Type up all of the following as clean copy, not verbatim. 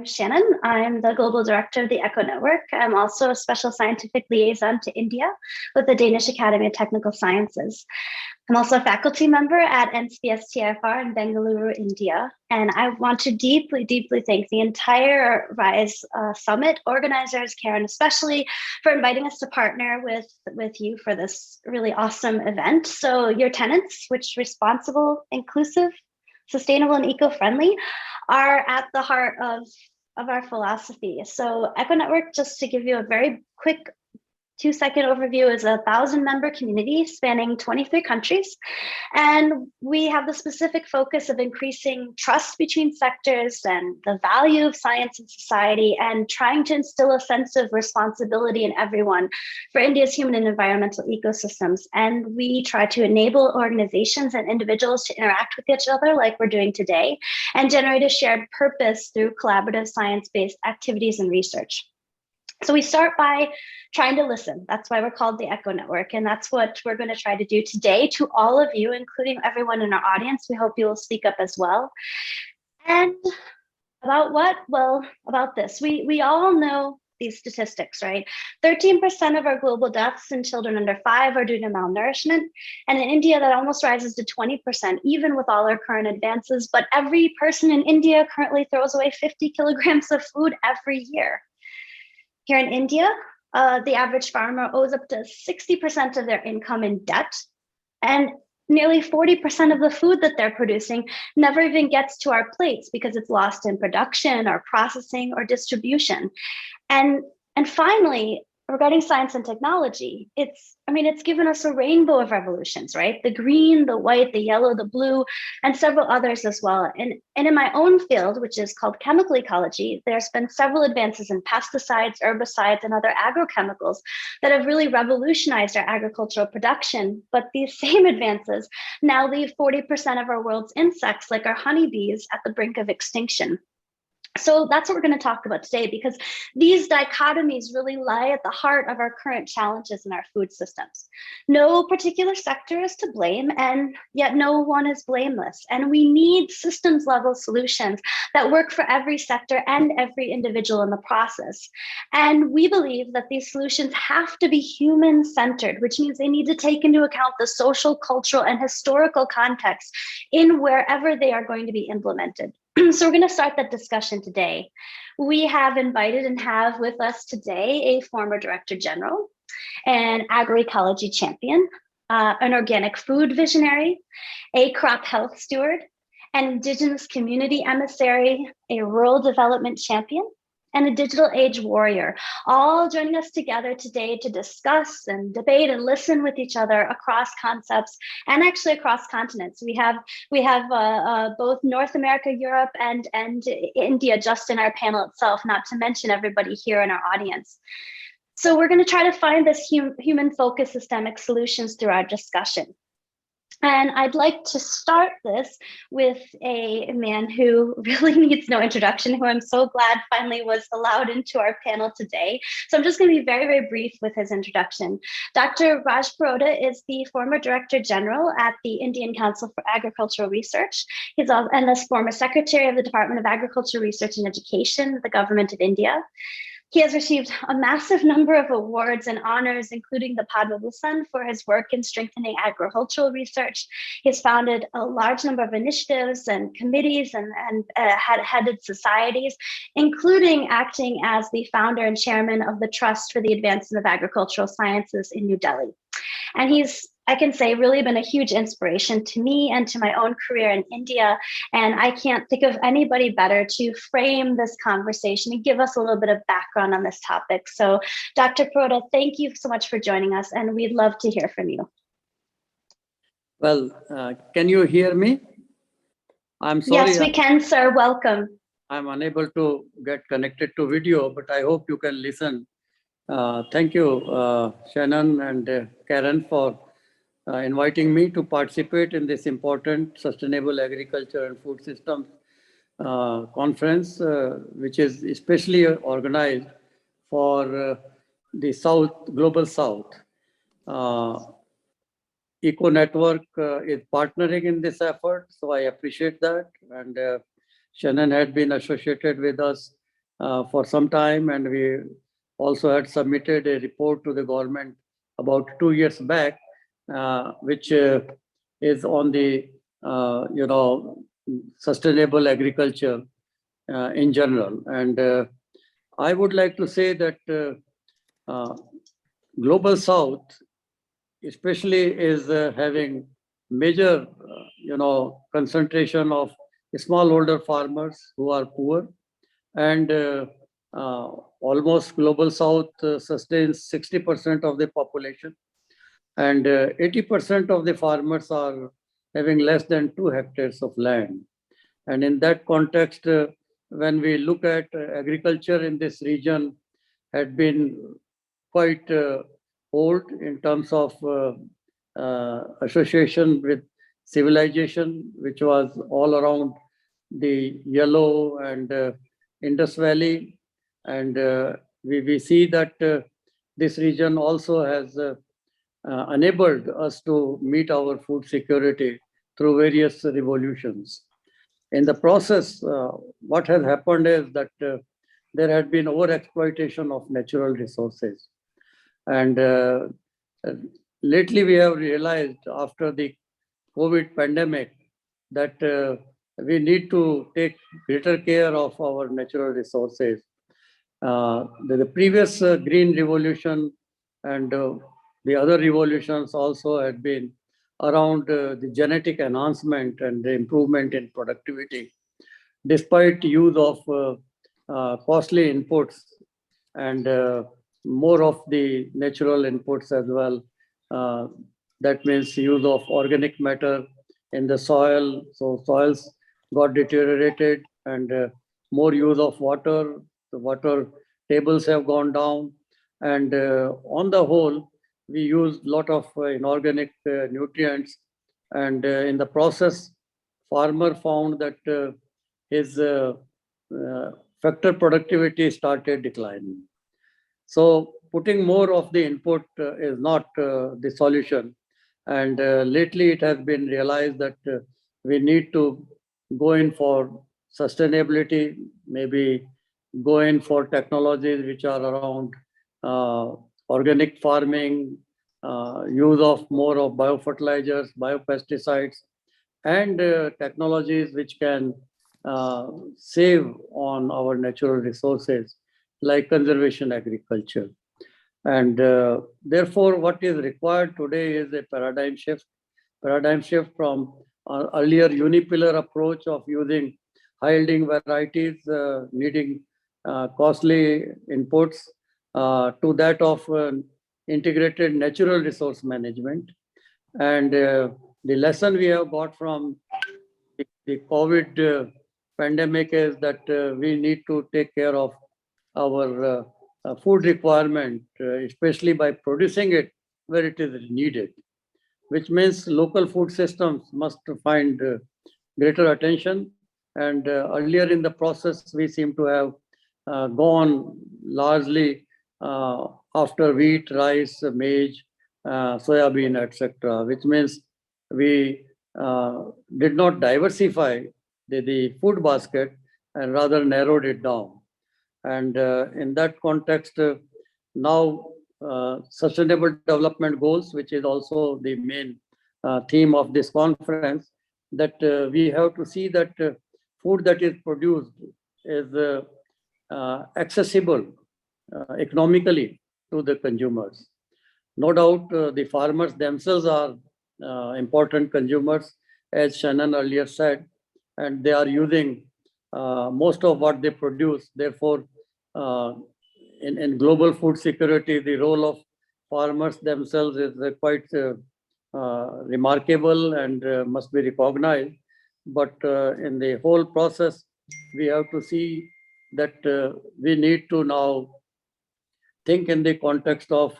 I'm Shannon. I'm the Global Director of the ECHO Network. I'm also a Special Scientific Liaison to India with the Danish Academy of Technical Sciences. I'm also a faculty member at NCSTFR in Bengaluru, India. And I want to deeply, deeply thank the entire RISE Summit organizers, Karen especially, for inviting us to partner with you for this really awesome event. So your tenets, which responsible, inclusive, sustainable, and eco-friendly, are at the heart of our philosophy. So ECHO Network, just to give you a very quick 2-second overview, is a 1,000-member community spanning 23 countries. And we have the specific focus of increasing trust between sectors and the value of science in society, and trying to instill a sense of responsibility in everyone for India's human and environmental ecosystems. And we try to enable organizations and individuals to interact with each other like we're doing today, and generate a shared purpose through collaborative science-based activities and research. So we start by trying to listen. That's why we're called the ECHO Network. And that's what we're going to try to do today to all of you, including everyone in our audience. We hope you will speak up as well. And about what? Well, about this. We all know these statistics, right? 13% of our global deaths in children under 5 are due to malnourishment. And in India, that almost rises to 20%, even with all our current advances. But every person in India currently throws away 50 kilograms of food every year. Here in India, the average farmer owes up to 60% of their income in debt, and nearly 40% of the food that they're producing never even gets to our plates because it's lost in production or processing or distribution. And finally, regarding science and technology, it's given us a rainbow of revolutions, right? The green, the white, the yellow, the blue, and several others as well. And in my own field, which is called chemical ecology, there's been several advances in pesticides, herbicides, and other agrochemicals that have really revolutionized our agricultural production. But these same advances now leave 40% of our world's insects, like our honeybees, at the brink of extinction. So that's what we're going to talk about today, because these dichotomies really lie at the heart of our current challenges in our food systems. No particular sector is to blame, and yet no one is blameless. And we need systems level solutions that work for every sector and every individual in the process. And we believe that these solutions have to be human centered, which means they need to take into account the social, cultural, and historical context in wherever they are going to be implemented. So we're going to start that discussion today. We have invited and have with us today a former Director General, an agroecology champion, an organic food visionary, a crop health steward, an Indigenous community emissary, a rural development champion, and a digital age warrior, all joining us together today to discuss and debate and listen with each other across concepts and actually across continents. We have both North America, Europe, and India just in our panel itself, not to mention everybody here in our audience. So we're going to try to find this human-focused systemic solutions through our discussion. And I'd like to start this with a man who really needs no introduction, who I'm so glad finally was allowed into our panel today. So I'm just going to be very, very brief with his introduction. Dr. Raj Purohit is the former Director General at the Indian Council for Agricultural Research. He's also the former Secretary of the Department of Agriculture, Research and Education, the Government of India. He has received a massive number of awards and honors, including the Padma Bhushan for his work in strengthening agricultural research. He's founded a large number of initiatives and committees and had headed societies, including acting as the founder and chairman of the Trust for the Advancement of Agricultural Sciences in New Delhi. And he's, I can say, really been a huge inspiration to me and to my own career in India. And I can't think of anybody better to frame this conversation and give us a little bit of background on this topic. So Dr. Purohit, thank you so much for joining us, and we'd love to hear from you. Well, can you hear me? I'm sorry. Yes, we can, sir. Welcome. I'm unable to get connected to video, but I hope you can listen. Thank you, Shannon and Karen, for inviting me to participate in this important sustainable agriculture and food systems conference, which is especially organized for the Global South. Eco Network is partnering in this effort, so I appreciate that. And Shannon had been associated with us for some time, and we also had submitted a report to the government about 2 years back, which is on the sustainable agriculture in general. And I would like to say that Global South especially is having major, concentration of smallholder farmers who are poor, and uh, almost Global South sustains 60% of the population, and 80% of the farmers are having less than 2 hectares of land. And in that context, when we look at agriculture in this region, had been quite old in terms of association with civilization, which was all around the Yellow and Indus Valley. And we see that this region also has enabled us to meet our food security through various revolutions. In the process, what has happened is that there had been over-exploitation of natural resources. And uh, lately we have realized after the COVID pandemic that we need to take greater care of our natural resources. The previous green revolution and the other revolutions also had been around the genetic enhancement and the improvement in productivity, despite use of costly inputs and more of the natural inputs as well. Uh, that means use of organic matter in the soil. So soils got deteriorated, and more use of water. The water tables have gone down, and on the whole, we use a lot of inorganic nutrients. And in the process, farmer found that his uh, factor productivity started declining. So putting more of the input is not the solution. And lately it has been realized that we need to go in for sustainability, maybe go in for technologies which are around uh, organic farming, use of more of biofertilizers, biopesticides, and technologies which can save on our natural resources, like conservation agriculture. And therefore, what is required today is a paradigm shift from earlier unipillar approach of using high yielding varieties, needing costly inputs, to that of integrated natural resource management. And the lesson we have got from the COVID pandemic is that we need to take care of our food requirement, especially by producing it where it is needed, which means local food systems must find greater attention. And earlier in the process, we seem to have gone largely after wheat, rice, maize, soybean, etc., which means we did not diversify the food basket and rather narrowed it down. And in that context, now sustainable development goals, which is also the main theme of this conference, that we have to see that food that is produced is accessible economically to the consumers. No doubt, the farmers themselves are important consumers, as Shannon earlier said, and they are using most of what they produce. Therefore, uh, in global food security, the role of farmers themselves is quite remarkable and must be recognized. But in the whole process, we have to see that we need to now think in the context of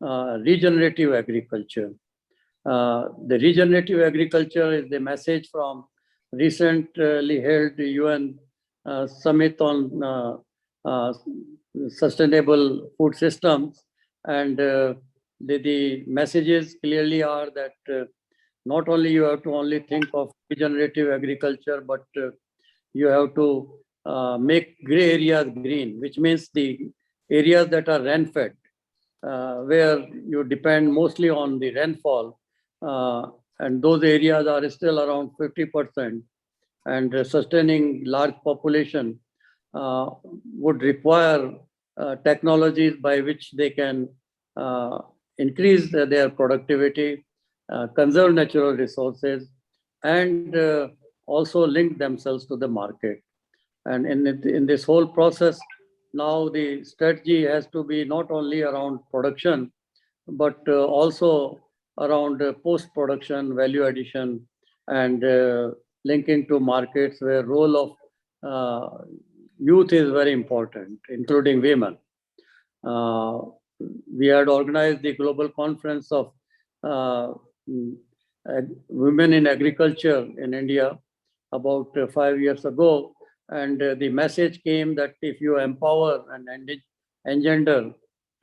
regenerative agriculture. The regenerative agriculture is the message from recently held UN summit on sustainable food systems. And the messages clearly are that not only you have to only think of regenerative agriculture, but you have to make gray areas green, which means the areas that are rain-fed, where you depend mostly on the rainfall, and those areas are still around 50%, and sustaining large population uh, would require technologies by which they can uh, increase their productivity, conserve natural resources, and also link themselves to the market. And in this whole process, now the strategy has to be not only around production, but also around post-production, value addition, and linking to markets where role of youth is very important, including women. Uh, we had organized the global conference of uh, women in agriculture in India about 5 years ago. And the message came that if you empower and engender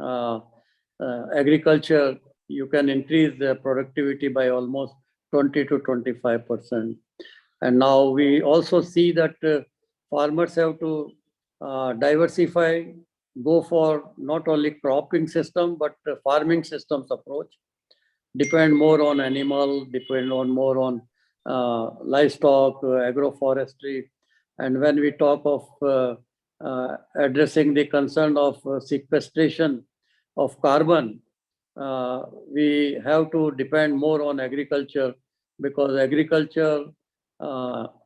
uh, agriculture, you can increase the productivity by almost 20 to 25%. And now we also see that farmers have to diversify, go for not only cropping system, but farming systems approach, depend more on animal, depend on more on livestock, agroforestry. And when we talk of addressing the concern of sequestration of carbon, we have to depend more on agriculture, because agriculture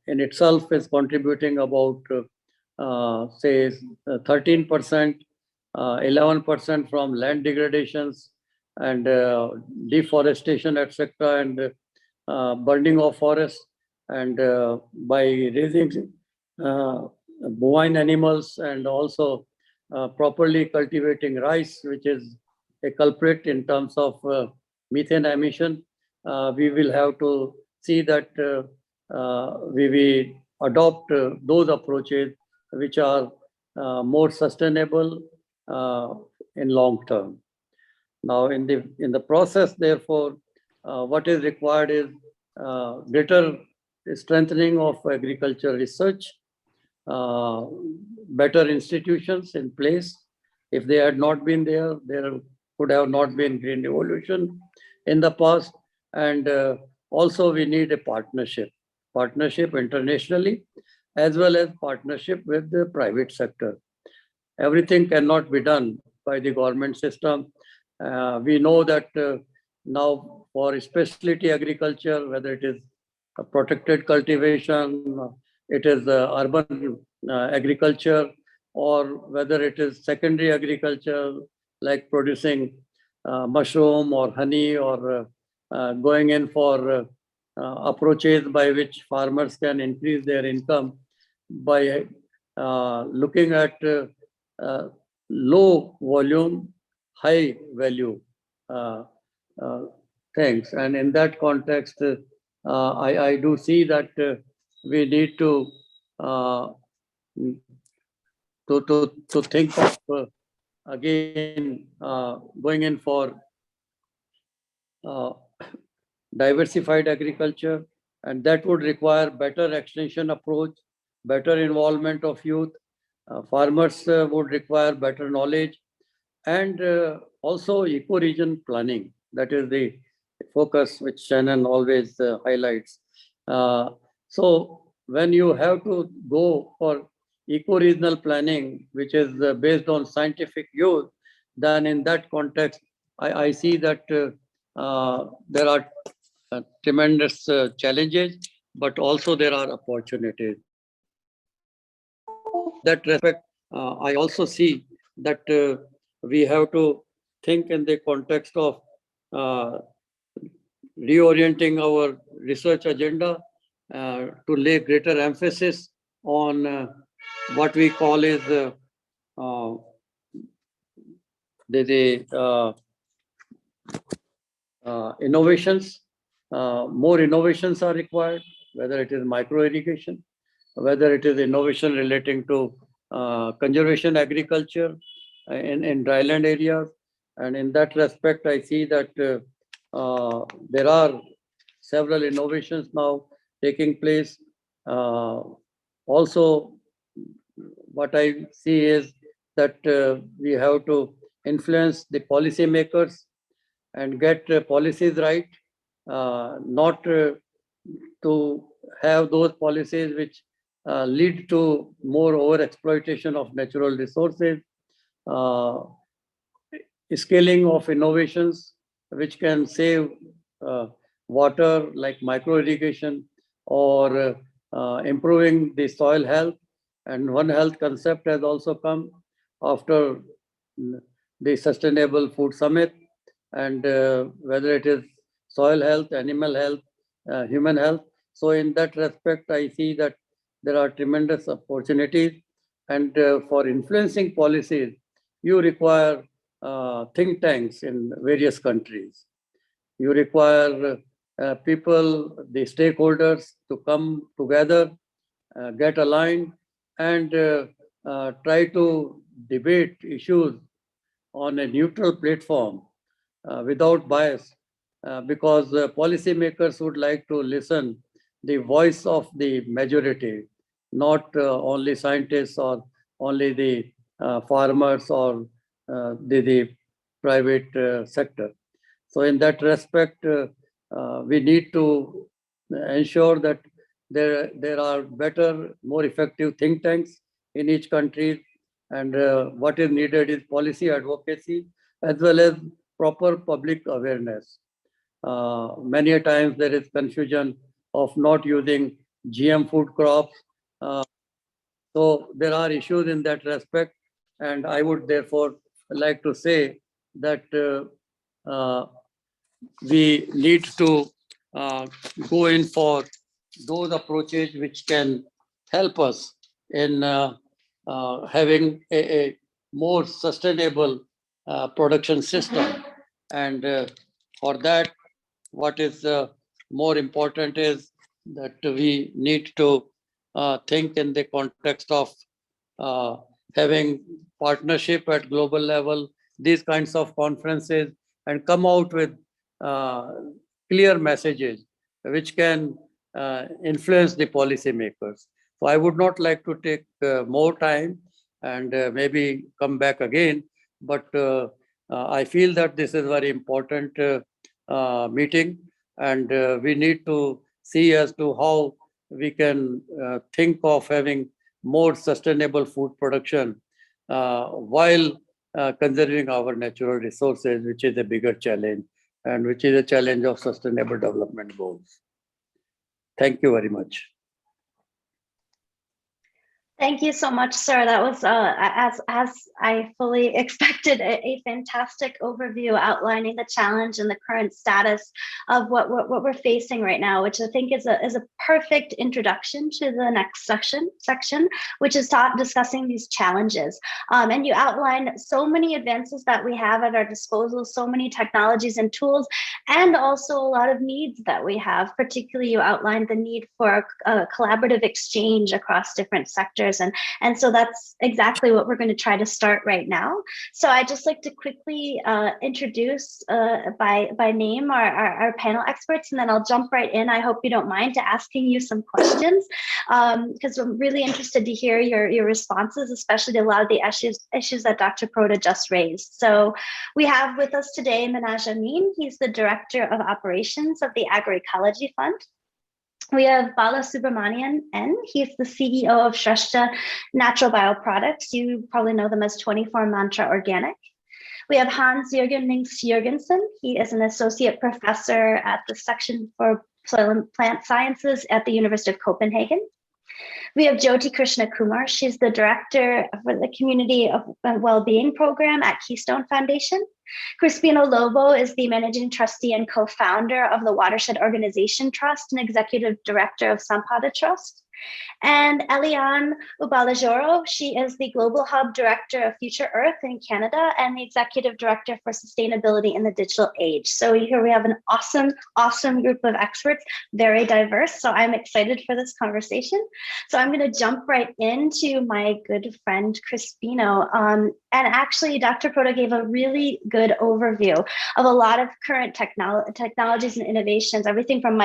in itself is contributing about, say, 13%, 11% from land degradations and deforestation, etc., and burning of forests, and by raising bovine animals and also properly cultivating rice, which is a culprit in terms of methane emission, we will have to see that we adopt those approaches which are more sustainable uh, in long term. Now, in the process, therefore, what is required is greater strengthening of agriculture research, uh, better institutions in place. If they had not been there, there could have not been green revolution in the past. And also, we need a partnership internationally, as well as partnership with the private sector. Everything cannot be done by the government system. We know that now for specialty agriculture, whether it is a protected cultivation, it is urban agriculture, or whether it is secondary agriculture like producing mushroom or honey, or going in for approaches by which farmers can increase their income by looking at uh, low volume, high value uh, uh, things. And in that context, I do see that we need to think of again going in for uh, diversified agriculture, and that would require better extension approach, better involvement of youth. Farmers would require better knowledge, and also eco-region planning. That is the focus which Shannon always highlights. Uh, so when you have to go for eco-regional planning, which is based on scientific use, then in that context, I see that there are tremendous challenges, but also there are opportunities. In that respect, I also see that we have to think in the context of uh, reorienting our research agenda to lay greater emphasis on what we call is uh, the innovations. More innovations are required, whether it is micro irrigation, whether it is innovation relating to conservation agriculture in dryland areas. And in that respect, I see that there are several innovations now taking place. Also, what I see is that we have to influence the policymakers and get policies right, not to have those policies which lead to more over exploitation of natural resources, uh, scaling of innovations which can save uh, water like micro irrigation or improving the soil health. And One Health concept has also come after the Sustainable Food Summit, and whether it is soil health, animal health, human health. So in that respect, I see that there are tremendous opportunities, and for influencing policies, you require think tanks in various countries. You require people, the stakeholders, to come together, get aligned, and try to debate issues on a neutral platform without bias, because policymakers would like to listen the voice of the majority, not only scientists or only the farmers or the private sector. So in that respect, we need to ensure that there are better, more effective think tanks in each country, and what is needed is policy advocacy as well as proper public awareness. Many a times there is confusion of not using GM food crops. Uh, so there are issues in that respect, and I would therefore like to say that we need to uh, go in for those approaches which can help us in having a more sustainable production system. And for that, what is more important is that we need to think in the context of uh, having partnership at global level, these kinds of conferences, and come out with uh, clear messages which can influence the policymakers. So I would not like to take more time and maybe come back again, but I feel that this is very important meeting, and we need to see as to how we can think of having more sustainable food production while conserving our natural resources, which is a bigger challenge and which is a challenge of sustainable development goals. Thank you very much. Thank you so much, sir. That was, as I fully expected, a fantastic overview outlining the challenge and the current status of what we're facing right now, which I think is a perfect introduction to the next section, which is discussing these challenges. And you outlined so many advances that we have at our disposal, so many technologies and tools, and also a lot of needs that we have. Particularly, you outlined the need for a collaborative exchange across different sectors. And so that's exactly what we're going to try to start right now. So I'd just like to quickly introduce by name our panel experts, and then I'll jump right in. I hope you don't mind to asking you some questions, because I'm really interested to hear your responses, especially to a lot of the issues that Dr. Prota just raised. So we have with us today Minhaj Amin. He's the Director of Operations of the Agroecology Fund. We have Bala Subramanian N. He's the CEO of Shrestha Natural Bioproducts. You probably know them as 24 Mantra Organic. We have Hans Jürgen Links Jürgensen. He is an associate professor at the section for soil and plant sciences at the University of Copenhagen. We have Jyoti Krishna Kumar. She's the director for the Community of Wellbeing Program at Keystone Foundation. Crispino Lobo is the managing trustee and co-founder of the Watershed Organization Trust and executive director of Sampada Trust. And Eliane Ubalajoro, she is the Global Hub Director of Future Earth in Canada and the Executive Director for Sustainability in the Digital Age. So here we have an awesome group of experts, very diverse. So I'm excited for this conversation. So I'm going to jump right into my good friend, Crispino. And actually, Dr. Prota gave a really good overview of a lot of current technologies and innovations, everything from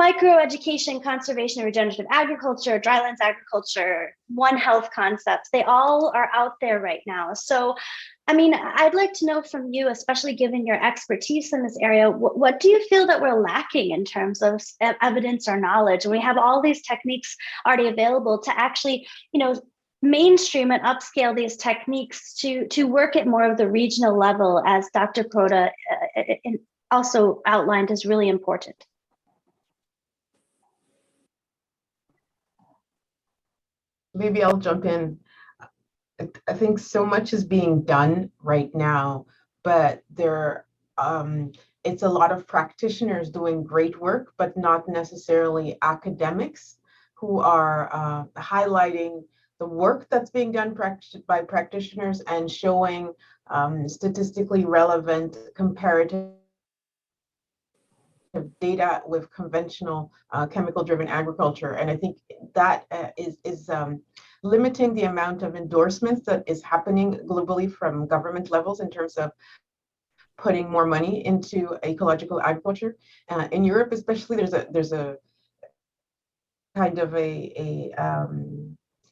microeducation, conservation, and regenerative agriculture, drylands agriculture, One Health concepts, they all are out there right now. So, I mean, I'd like to know from you, especially given your expertise in this area, what do you feel that we're lacking in terms of evidence or knowledge? And we have all these techniques already available to actually, mainstream and upscale these techniques to work at more of the regional level, as Dr. Prota also outlined, is really important. Maybe I'll jump in. I think so much is being done right now, but it's a lot of practitioners doing great work, but not necessarily academics who are highlighting the work that's being done by practitioners and showing statistically relevant comparative data with conventional chemical-driven agriculture. And I think that is limiting the amount of endorsements that is happening globally from government levels in terms of putting more money into ecological agriculture. In Europe, especially, there's a kind of a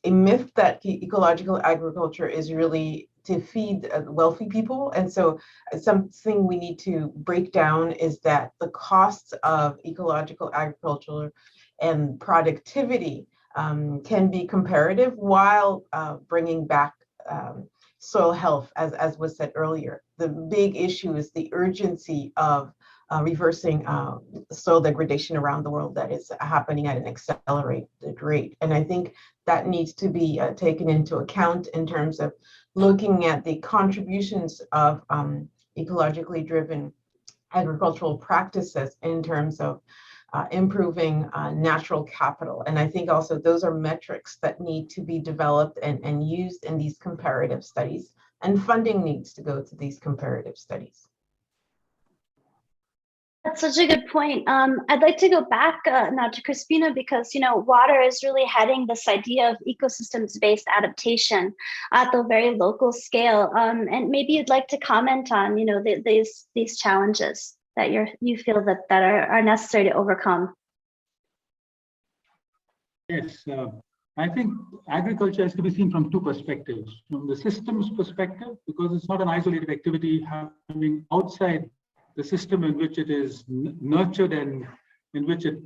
myth that ecological agriculture is really to feed wealthy people. And so something we need to break down is that the costs of ecological agriculture and productivity can be comparative while bringing back soil health, as was said earlier. The big issue is the urgency of reversing soil degradation around the world that is happening at an accelerated rate. And I think that needs to be taken into account in terms of looking at the contributions of ecologically driven agricultural practices in terms of improving natural capital. And I think also those are metrics that need to be developed and used in these comparative studies, and funding needs to go to these comparative studies. That's such a good point. I'd like to go back now to Crispina, because water is really heading this idea of ecosystems-based adaptation at the very local scale. And maybe you'd like to comment on these challenges that you feel that are necessary to overcome. Yes, I think agriculture has to be seen from two perspectives. From the systems perspective, because it's not an isolated activity happening outside the system in which it is nurtured and in which it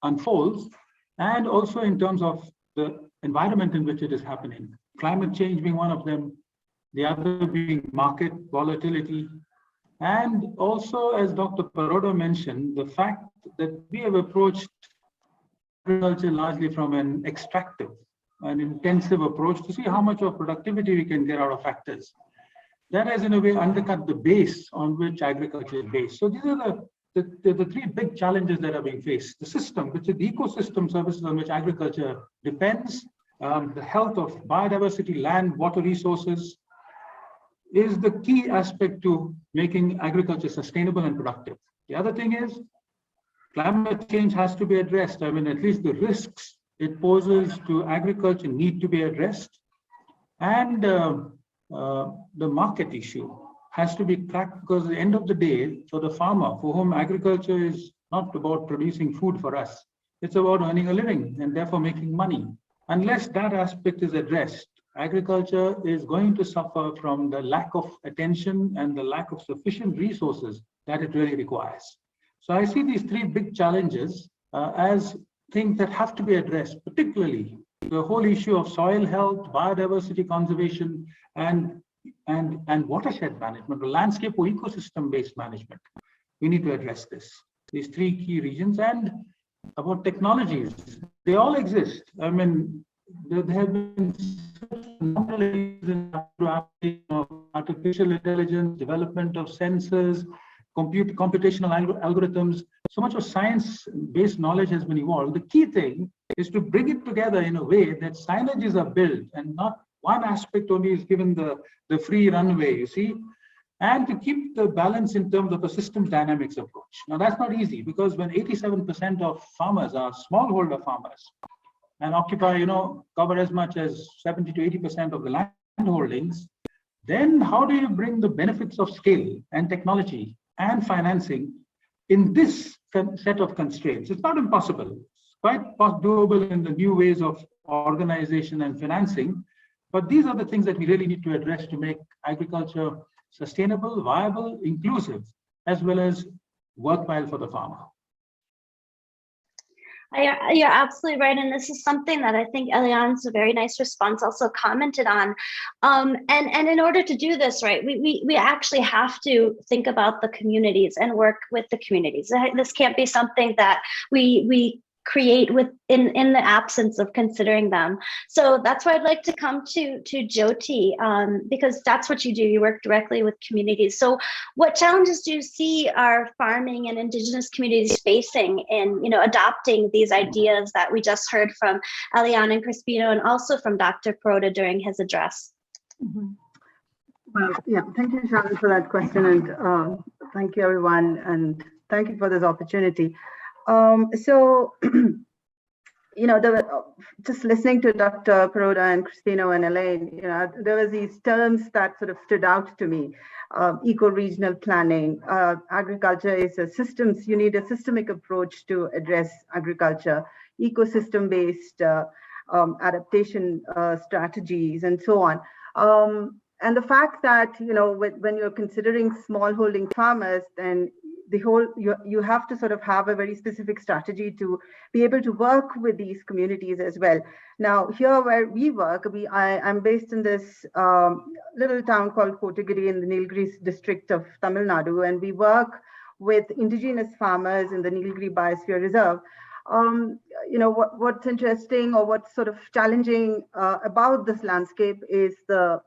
unfolds, and also in terms of the environment in which it is happening. Climate change being one of them, the other being market volatility, and also, as Dr. Perrotta mentioned, the fact that we have approached agriculture largely from an extractive, an intensive approach to see how much of productivity we can get out of factors. That has in a way undercut the base on which agriculture is based. So these are the three big challenges that are being faced. The system, which is the ecosystem services on which agriculture depends, the health of biodiversity, land, water resources, is the key aspect to making agriculture sustainable and productive. The other thing is climate change has to be addressed. I mean, at least the risks it poses to agriculture need to be addressed. And the market issue has to be cracked, because at the end of the day, for the farmer, for whom agriculture is not about producing food for us, it's about earning a living and therefore making money. Unless that aspect is addressed, agriculture is going to suffer from the lack of attention and the lack of sufficient resources that it really requires. So I see these three big challenges as things that have to be addressed, particularly the whole issue of soil health, biodiversity conservation, and watershed management, or landscape or ecosystem-based management. We need to address these three key regions. And about technologies, they all exist. I mean, there have been artificial intelligence, development of sensors, computational algorithms. So much of science-based knowledge has been evolved. The key thing is to bring it together in a way that synergies are built and not one aspect only is given the free runway, you see, and to keep the balance in terms of a systems dynamics approach. Now, that's not easy, because when 87% of farmers are smallholder farmers and occupy, cover as much as 70 to 80% of the land holdings, then how do you bring the benefits of scale and technology and financing in this set of constraints. It's not impossible. It's quite doable in the new ways of organization and financing. But these are the things that we really need to address to make agriculture sustainable, viable, inclusive, as well as worthwhile for the farmer. You're absolutely right. And this is something that I think Eliane's a very nice response also commented on. And in order to do this, right, we actually have to think about the communities and work with the communities. This can't be something that we create in the absence of considering them. So that's why I'd like to come to Jyoti, because that's what you do. You work directly with communities. So what challenges do you see our farming and indigenous communities facing in, adopting these ideas that we just heard from Eliane and Crispino, and also from Dr. Perrotta during his address? Mm-hmm. Well, yeah, thank you, Shannon, for that question, and thank you, everyone, and thank you for this opportunity. Just listening to Dr. Perrotta and Crispino and Elaine, there was these terms that sort of stood out to me. Eco-regional planning, agriculture is you need a systemic approach to address agriculture, ecosystem-based adaptation strategies, and so on. And the fact that, when you're considering smallholding farmers, then you have to sort of have a very specific strategy to be able to work with these communities as well. Now, here where we work, I'm based in this little town called Kotagiri in the Nilgri district of Tamil Nadu, and we work with indigenous farmers in the Nilgri Biosphere Reserve. What's interesting or what's sort of challenging about this landscape is the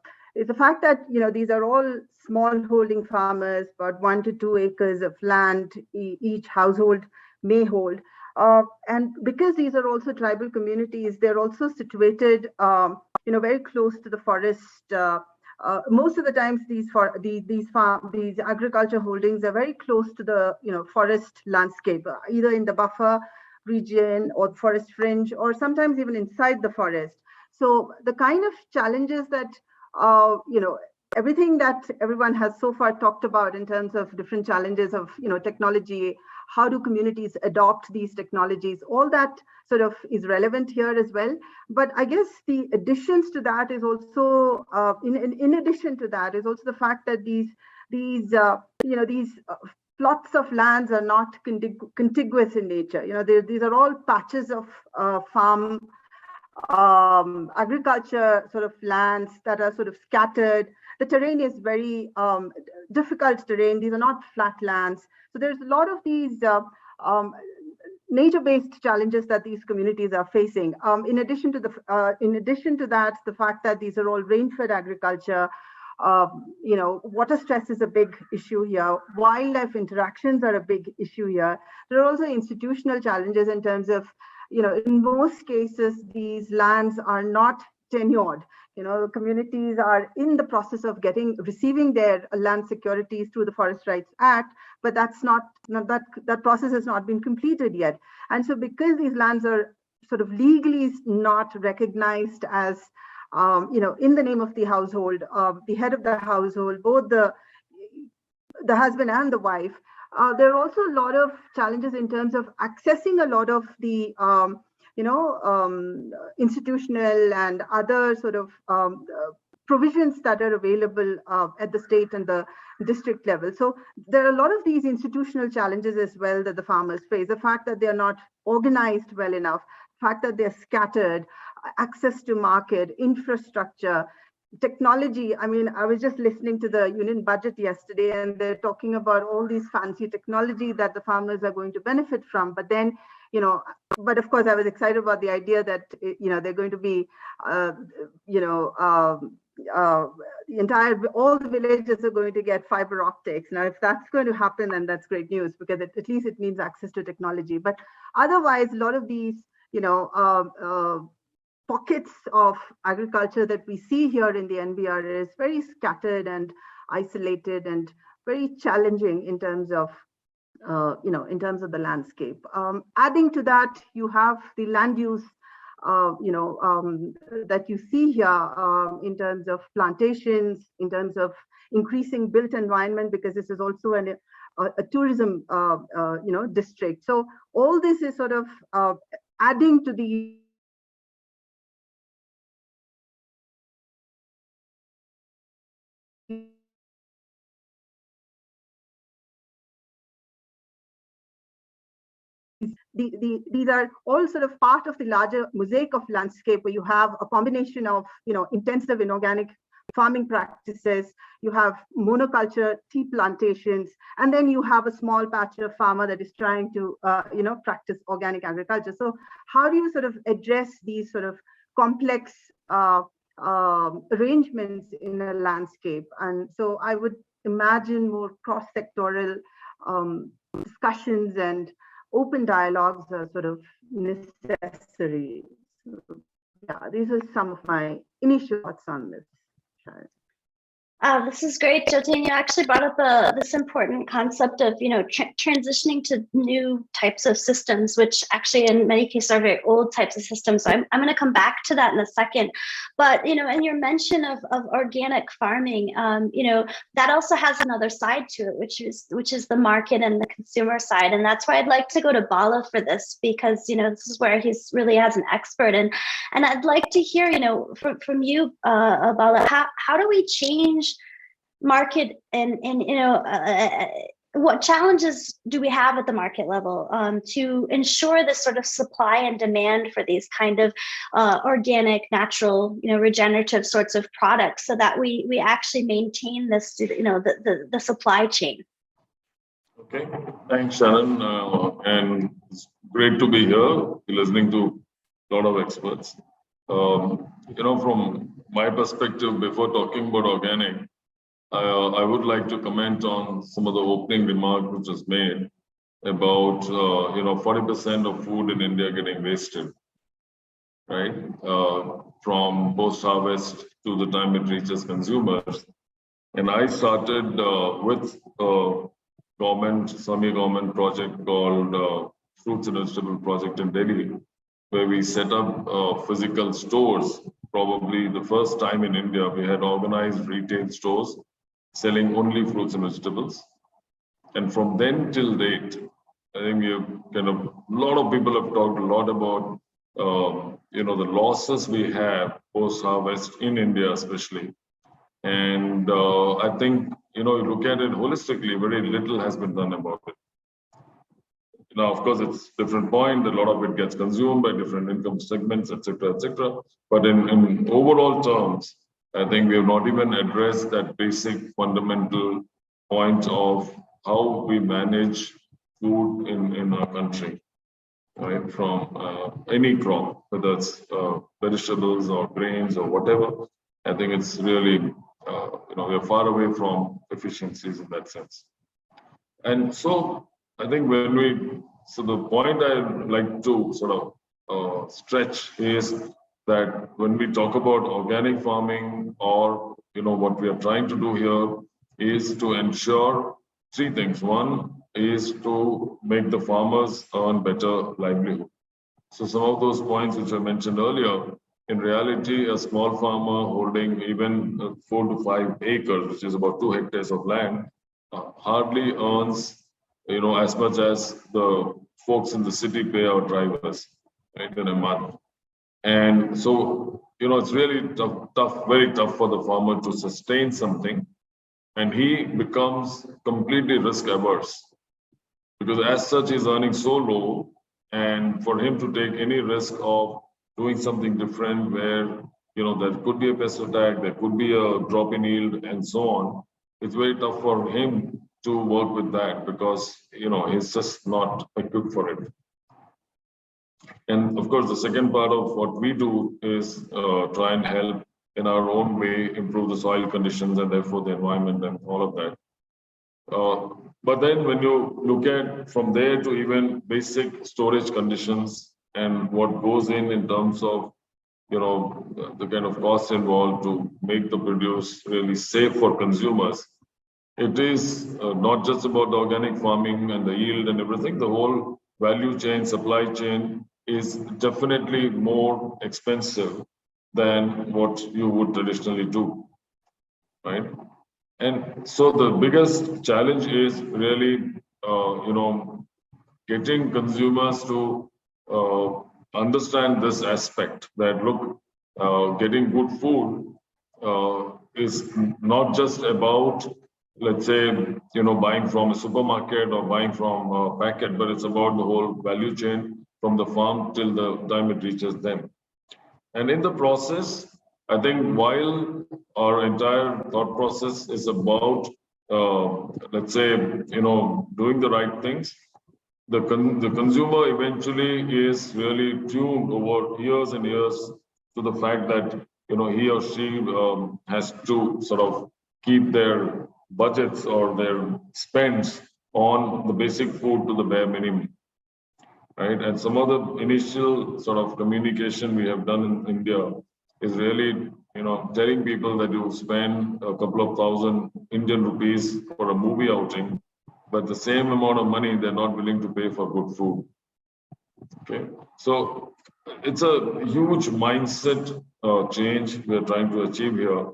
fact that these are all small holding farmers, about 1 to 2 acres of land each household may hold. And because these are also tribal communities, they're also situated, very close to the forest. Most of the times, these agriculture holdings are very close to the forest landscape, either in the buffer region or forest fringe, or sometimes even inside the forest. So the kind of challenges that everything that everyone has so far talked about in terms of different challenges of technology, how do communities adopt these technologies, all that sort of is relevant here as well. But I guess the additions to that is also in addition to that is also the fact that these plots of lands are not contiguous in nature. These are all patches of farm agriculture sort of lands that are sort of scattered. The terrain is very difficult terrain. These are not flat lands. So there's a lot of these nature-based challenges that these communities are facing. In addition to that, the fact that these are all rain-fed agriculture, water stress is a big issue here. Wildlife interactions are a big issue here. There are also institutional challenges in terms of in most cases, these lands are not tenured. Communities are in the process of receiving their land securities through the Forest Rights Act, but that process has not been completed yet. And so because these lands are sort of legally not recognized as, in the name of the household, the head of the household, both the husband and the wife, there are also a lot of challenges in terms of accessing a lot of the, institutional and other sort of provisions that are available at the state and the district level. So there are a lot of these institutional challenges as well that the farmers face. The fact that they are not organized well enough, the fact that they're scattered, access to market, infrastructure, technology. I mean, I was just listening to the union budget yesterday, and they're talking about all these fancy technology that the farmers are going to benefit from. But then, but of course, I was excited about the idea that, they're going to be, all the villages are going to get fiber optics. Now, if that's going to happen, then that's great news, because at least it means access to technology. But otherwise, a lot of these, pockets of agriculture that we see here in the NBR is very scattered and isolated and very challenging in terms of, the landscape. Adding to that, you have the land use, that you see here in terms of plantations, in terms of increasing built environment, because this is also a tourism district. So all this is sort of adding to the these are all sort of part of the larger mosaic of landscape, where you have a combination of intensive inorganic farming practices, you have monoculture tea plantations, and then you have a small patch of farmer that is trying to practice organic agriculture. So how do you sort of address these sort of complex arrangements in a landscape? And so I would imagine more cross-sectoral discussions and open dialogues are sort of necessary. So, yeah, these are some of my initial thoughts on this. This is great, Jyoti. You actually brought up this important concept of transitioning to new types of systems, which actually in many cases are very old types of systems. So I'm going to come back to that in a second. But in your mention of organic farming, that also has another side to it, which is the market and the consumer side. And that's why I'd like to go to Bala for this, because this is where he's really as an expert. And I'd like to hear from you, Bala, how do we change market and what challenges do we have at the market level to ensure this sort of supply and demand for these kind of organic, natural, regenerative sorts of products, so that we actually maintain this, the supply chain? Okay, thanks, Shannon, and it's great to be here, listening to a lot of experts. From my perspective, before talking about organic, I would like to comment on some of the opening remarks which was made about 40% of food in India getting wasted, right? From post-harvest to the time it reaches consumers. And I started with a semi-government project called Fruits and Vegetable Project in Delhi, where we set up physical stores. Probably the first time in India, we had organized retail stores selling only fruits and vegetables. And from then till date, I think a lot of people have talked a lot about, the losses we have post-harvest in India, especially. And I think, you look at it holistically, very little has been done about it. Now, of course, it's a different point. A lot of it gets consumed by different income segments, etc., etc. But in overall terms, I think we have not even addressed that basic fundamental point of how we manage food in our country, right? From any crop, whether it's vegetables or grains or whatever. I think it's really, we're far away from efficiencies in that sense. And so I think the point I'd like to sort of stretch is that when we talk about organic farming, or what we are trying to do here is to ensure three things. One is to make the farmers earn better livelihood. So some of those points which I mentioned earlier, in reality, a small farmer holding even 4 to 5 acres, which is about 2 hectares of land, hardly earns as much as the folks in the city pay our drivers, right, in a month. And so, it's really tough, very tough for the farmer to sustain something. And he becomes completely risk averse, because as such, he's earning so low. And for him to take any risk of doing something different where, there could be a pest attack, there could be a drop in yield and so on, it's very tough for him to work with that, because, he's just not equipped for it. And of course, the second part of what we do is try and help in our own way, improve the soil conditions and therefore the environment and all of that. But then when you look at from there to even basic storage conditions and what goes in terms of, the kind of costs involved to make the produce really safe for consumers, it is not just about the organic farming and the yield and everything. The whole value chain, supply chain is definitely more expensive than what you would traditionally do, right? And so the biggest challenge is really, getting consumers to understand this aspect that look, getting good food is not just about, let's say, buying from a supermarket or buying from a packet, but it's about the whole value chain from the farm till the time it reaches them. And in the process, I think while our entire thought process is about, let's say, doing the right things, the consumer eventually is really tuned over years and years to the fact that he or she has to sort of keep their budgets or their spends on the basic food to the bare minimum, right? And some of the initial sort of communication we have done in India is really telling people that you spend a couple of thousand Indian rupees for a movie outing, but the same amount of money they're not willing to pay for good food. Okay, so it's a huge mindset change we are trying to achieve here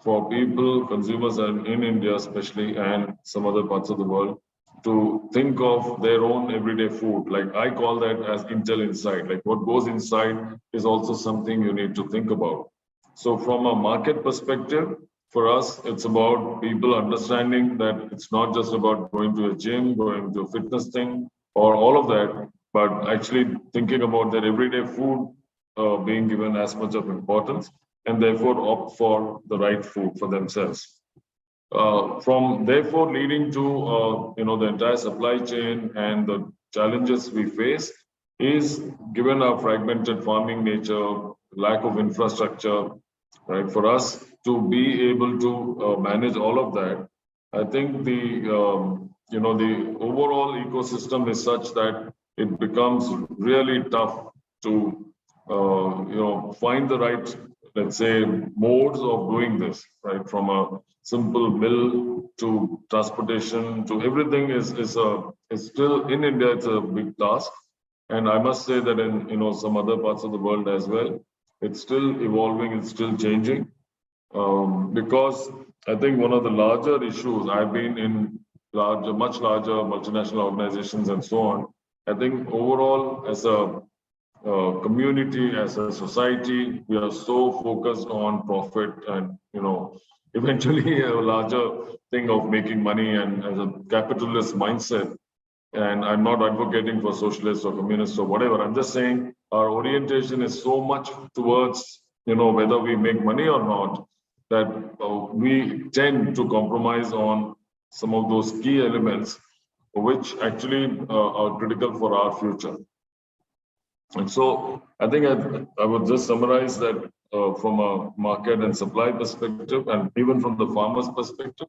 for people, consumers, and in India especially, and some other parts of the world, to think of their own everyday food. Like I call that as Intel inside. Like what goes inside is also something you need to think about. So from a market perspective, for us, it's about people understanding that it's not just about going to a gym, going to a fitness thing, or all of that, but actually thinking about their everyday food being given as much of importance, and therefore opt for the right food for themselves. From therefore leading to the entire supply chain and the challenges we face is, given our fragmented farming nature, lack of infrastructure, right? For us to be able to manage all of that, I think the the overall ecosystem is such that it becomes really tough to find the right, let's say, modes of doing this, right? From a simple mill to transportation to everything is still in India. It's a big task, and I must say that in some other parts of the world as well, it's still evolving. It's still changing, because I think one of the larger issues, I've been in much larger multinational organizations and so on. I think overall, as a community, as a society, we are so focused on profit and eventually a larger thing of making money, and as a capitalist mindset. And I'm not advocating for socialists or communists or whatever. I'm just saying our orientation is so much towards whether we make money or not, that we tend to compromise on some of those key elements which actually are critical for our future. And so I think I would just summarize that from a market and supply perspective, and even from the farmer's perspective,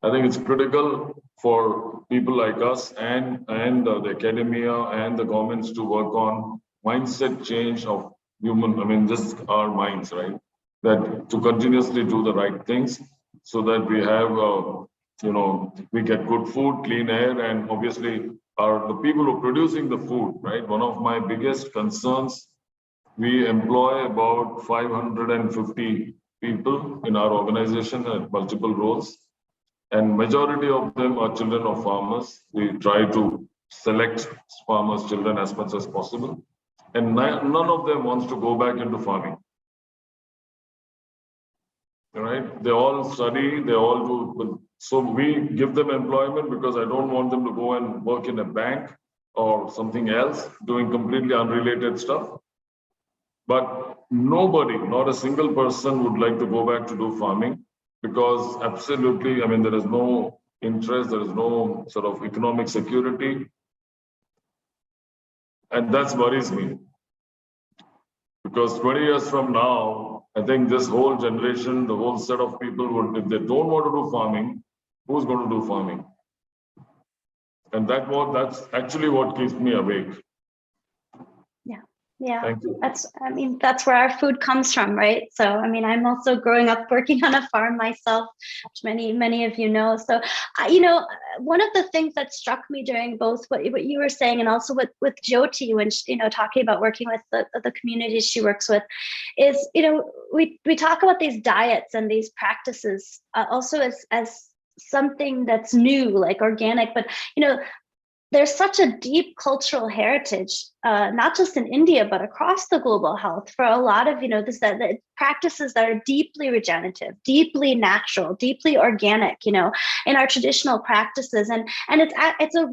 I think it's critical for people like us and the academia and the governments to work on mindset change of just our minds, right? That to continuously do the right things so that we have, we get good food, clean air, and obviously are the people who are producing the food, right? One of my biggest concerns, we employ about 550 people in our organization at multiple roles, and majority of them are children of farmers. We try to select farmers' children as much as possible, and none of them wants to go back into farming. All right, they all study, they all do. So we give them employment because I don't want them to go and work in a bank or something else, doing completely unrelated stuff. But nobody, not a single person would like to go back to do farming, because absolutely, there is no interest, there is no sort of economic security. And that worries me. Because 20 years from now, I think this whole generation, the whole set of people would, if they don't want to do farming, who's going to do farming? And that's actually what keeps me awake. Yeah. Yeah, Thank you. that's where our food comes from, right? So, I'm also growing up working on a farm myself, which many of you know. So, one of the things that struck me during both what you were saying and also with Jyoti, when she, talking about working with the communities she works with, is, we talk about these diets and these practices also as something that's new, like organic, but there's such a deep cultural heritage, not just in India, but across the global health for a lot of, the practices that are deeply regenerative, deeply natural, deeply organic, in our traditional practices. And it's a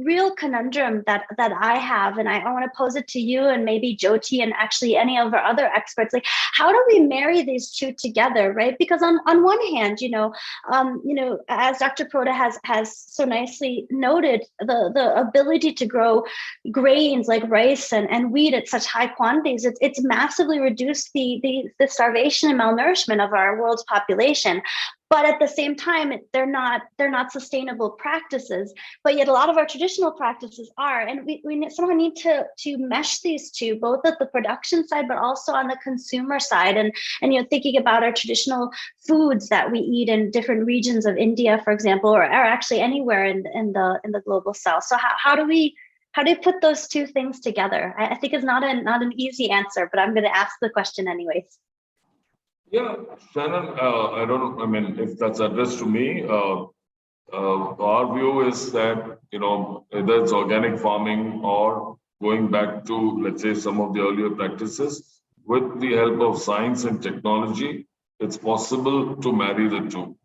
real conundrum that I have, and I want to pose it to you and maybe Jyoti and actually any of our other experts. Like, how do we marry these two together, right? Because on one hand, as Dr. Proda has so nicely noted, the ability to grow grains like rice and wheat at such high quantities, it's massively reduced the starvation and malnourishment of our world's population. But at the same time, they're not sustainable practices. But yet a lot of our traditional practices are, and we somehow need to mesh these two, both at the production side, but also on the consumer side. And thinking about our traditional foods that we eat in different regions of India, for example, or actually anywhere in the global south. So how do we put those two things together? I think it's not an easy answer, but I'm going to ask the question anyways. Yeah, Shannon, I don't know, if that's addressed to me, our view is that, whether it's organic farming or going back to, let's say, some of the earlier practices, with the help of science and technology, it's possible to marry the two.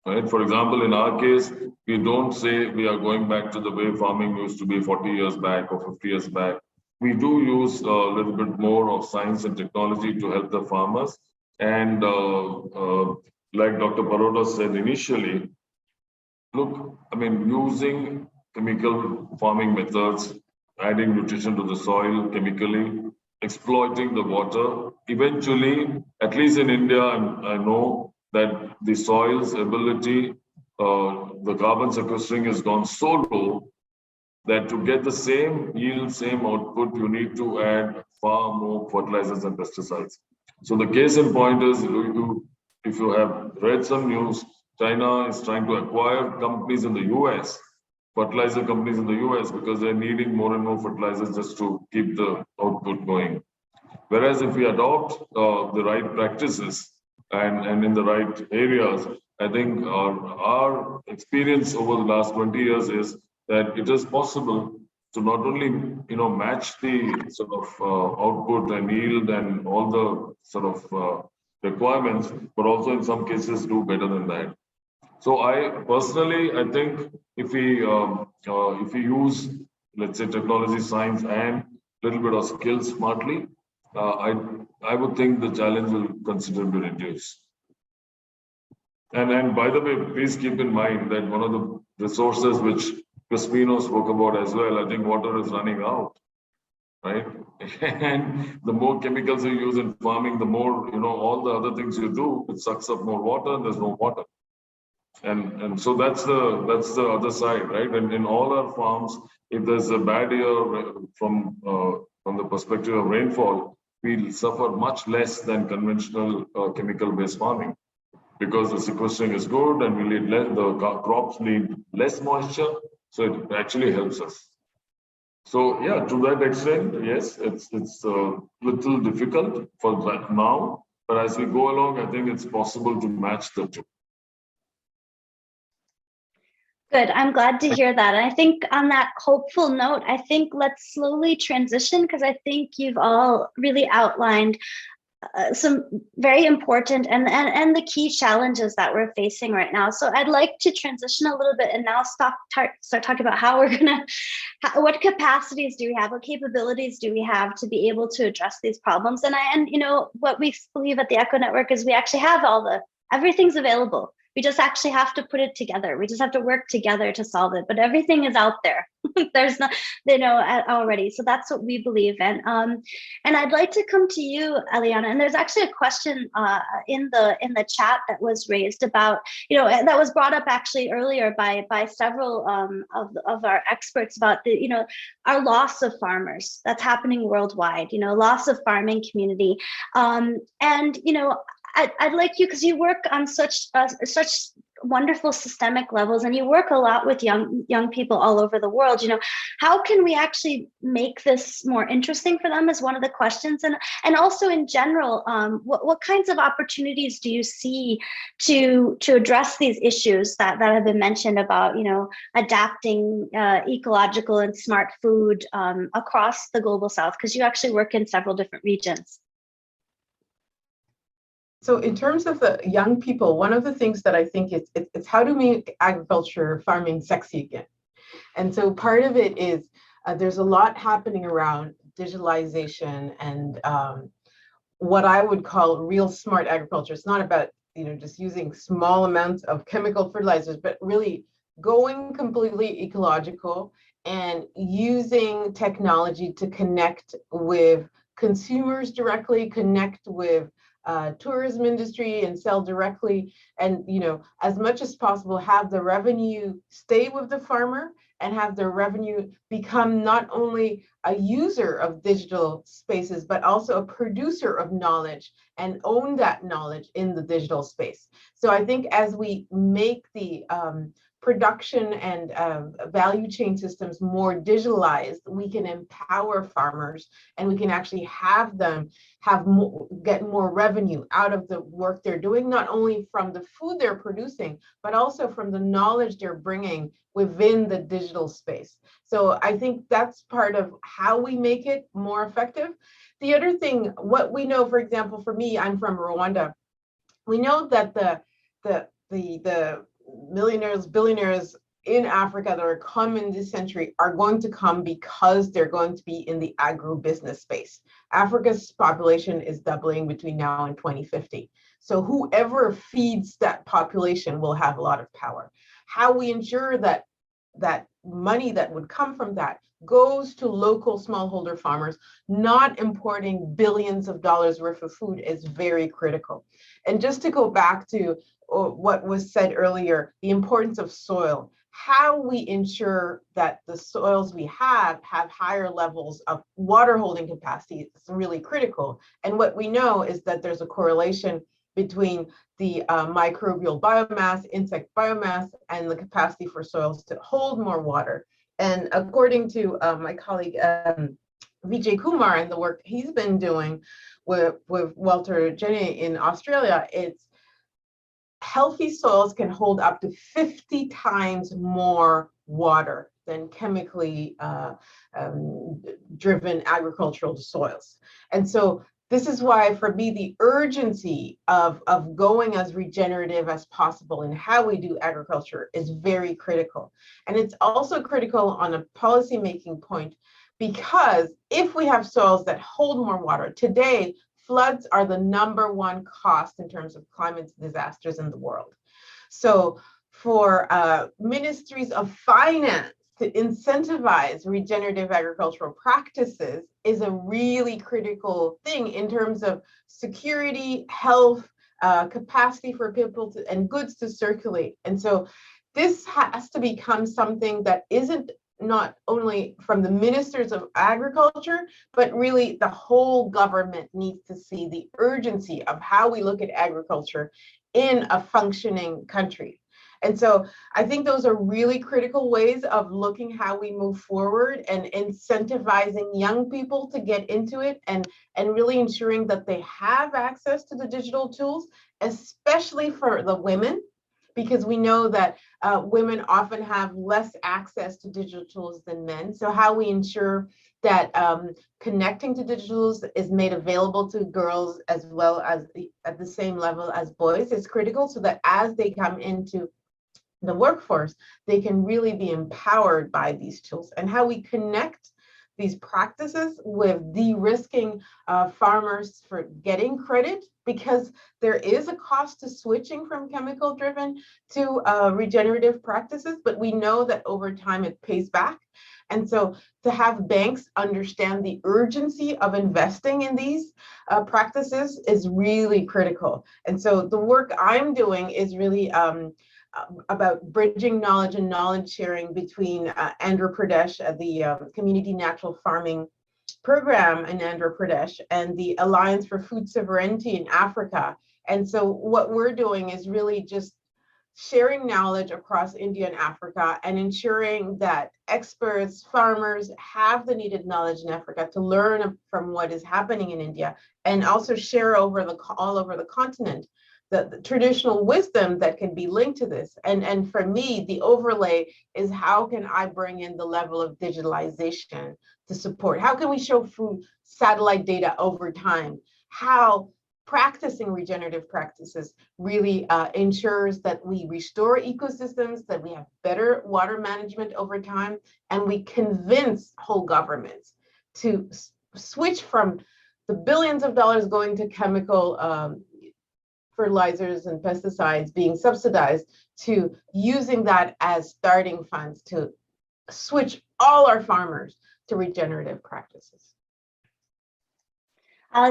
Right? For example, in our case, we don't say we are going back to the way farming used to be 40 years back or 50 years back. We do use a little bit more of science and technology to help the farmers. And like Dr. Baroda said initially, look, using chemical farming methods, adding nutrition to the soil chemically, exploiting the water, eventually, at least in India, I know that the soil's ability, the carbon sequestering has gone so low that to get the same yield, same output, you need to add far more fertilizers and pesticides. So the case in point is, if you have read some news, China is trying to acquire companies in the US, fertilizer companies in the US, because they're needing more and more fertilizers just to keep the output going. Whereas if we adopt the right practices and in the right areas, I think our experience over the last 20 years is that it is possible to not only match the sort of output and yield and all the sort of requirements, but also in some cases do better than that. So I think if we use, let's say, technology, science, and a little bit of skill smartly, I would think the challenge will considerably reduce. And by the way, please keep in mind that one of the resources which Crispino spoke about as well, I think water is running out, right? And the more chemicals you use in farming, the more, all the other things you do, it sucks up more water and there's no water. And so that's the other side, right? And in all our farms, if there's a bad year from the perspective of rainfall, we'll suffer much less than conventional chemical-based farming, because the sequestering is good and the crops need less moisture, so it actually helps us. So yeah, to that extent, yes, it's a little difficult for that now, but as we go along, I think it's possible to match the two. Good. I'm glad to hear that. And I think on that hopeful note, I think let's slowly transition, because I think you've all really outlined some very important and the key challenges that we're facing right now. So I'd like to transition a little bit and now start talking about how we're what capacities do we have, what capabilities do we have to be able to address these problems. And what we believe at the Eco Network is we actually have everything's available. We just actually have to put it together. We just have to work together to solve it. But everything is out there. There's not, already. So that's what we believe in. And I'd like to come to you, Eliana. And there's actually a question in the chat that was raised about, that was brought up actually earlier by several of our experts about the, our loss of farmers that's happening worldwide. Loss of farming community, and I'd like you, because you work on such wonderful systemic levels, and you work a lot with young people all over the world. How can we actually make this more interesting for them is one of the questions, and also in general, what kinds of opportunities do you see to address these issues that have been mentioned about adapting ecological and smart food across the global south, because you actually work in several different regions? So in terms of the young people, one of the things that I think it's how to make agriculture farming sexy again. And so part of it is there's a lot happening around digitalization and what I would call real smart agriculture. It's not about just using small amounts of chemical fertilizers, but really going completely ecological and using technology to connect with consumers directly, connect with tourism industry and sell directly, and as much as possible have the revenue stay with the farmer and have their revenue become not only a user of digital spaces but also a producer of knowledge and own that knowledge in the digital space. So I think as we make the production and value chain systems more digitalized, we can empower farmers, and we can actually have them get more revenue out of the work they're doing, not only from the food they're producing, but also from the knowledge they're bringing within the digital space. So I think that's part of how we make it more effective. The other thing, what we know, for example, for me, I'm from Rwanda. We know that the millionaires, billionaires in Africa that are coming this century are going to come because they're going to be in the agribusiness space. Africa's population is doubling between now and 2050. So whoever feeds that population will have a lot of power. How we ensure that money that would come from that goes to local smallholder farmers, not importing billions of dollars worth of food, is very critical. And just to go back to what was said earlier, the importance of soil, how we ensure that the soils we have higher levels of water holding capacity is really critical. And what we know is that there's a correlation between the microbial biomass, insect biomass, and the capacity for soils to hold more water. And according to my colleague Vijay Kumar and the work he's been doing with Walter Jenney in Australia, it's healthy soils can hold up to 50 times more water than chemically driven agricultural soils. And so this is why, for me, the urgency of going as regenerative as possible in how we do agriculture is very critical. And it's also critical on a policymaking point, because if we have soils that hold more water, today, floods are the #1 cost in terms of climate disasters in the world. So for ministries of finance to incentivize regenerative agricultural practices is a really critical thing in terms of security, health, capacity for people and goods to circulate. And so this has to become something that isn't not only from the ministers of agriculture, but really the whole government needs to see the urgency of how we look at agriculture in a functioning country. And so I think those are really critical ways of looking how we move forward and incentivizing young people to get into it, and really ensuring that they have access to the digital tools, especially for the women, because we know that women often have less access to digital tools than men. So how we ensure that connecting to digital tools is made available to girls as well as at the same level as boys is critical, so that as they come into the workforce, they can really be empowered by these tools. And how we connect these practices with de-risking farmers for getting credit, because there is a cost to switching from chemical-driven to regenerative practices, but we know that over time it pays back. And so to have banks understand the urgency of investing in these practices is really critical. And so the work I'm doing is really about bridging knowledge and knowledge sharing between Andhra Pradesh, the Community Natural Farming Program in Andhra Pradesh, and the Alliance for Food Sovereignty in Africa. And so what we're doing is really just sharing knowledge across India and Africa and ensuring that experts, farmers have the needed knowledge in Africa to learn from what is happening in India, and also share all over the continent the traditional wisdom that can be linked to this. And for me, the overlay is how can I bring in the level of digitalization to support? How can we show through satellite data over time how practicing regenerative practices really ensures that we restore ecosystems, that we have better water management over time, and we convince whole governments to switch from the billions of dollars going to chemical fertilizers and pesticides being subsidized to using that as starting funds to switch all our farmers to regenerative practices.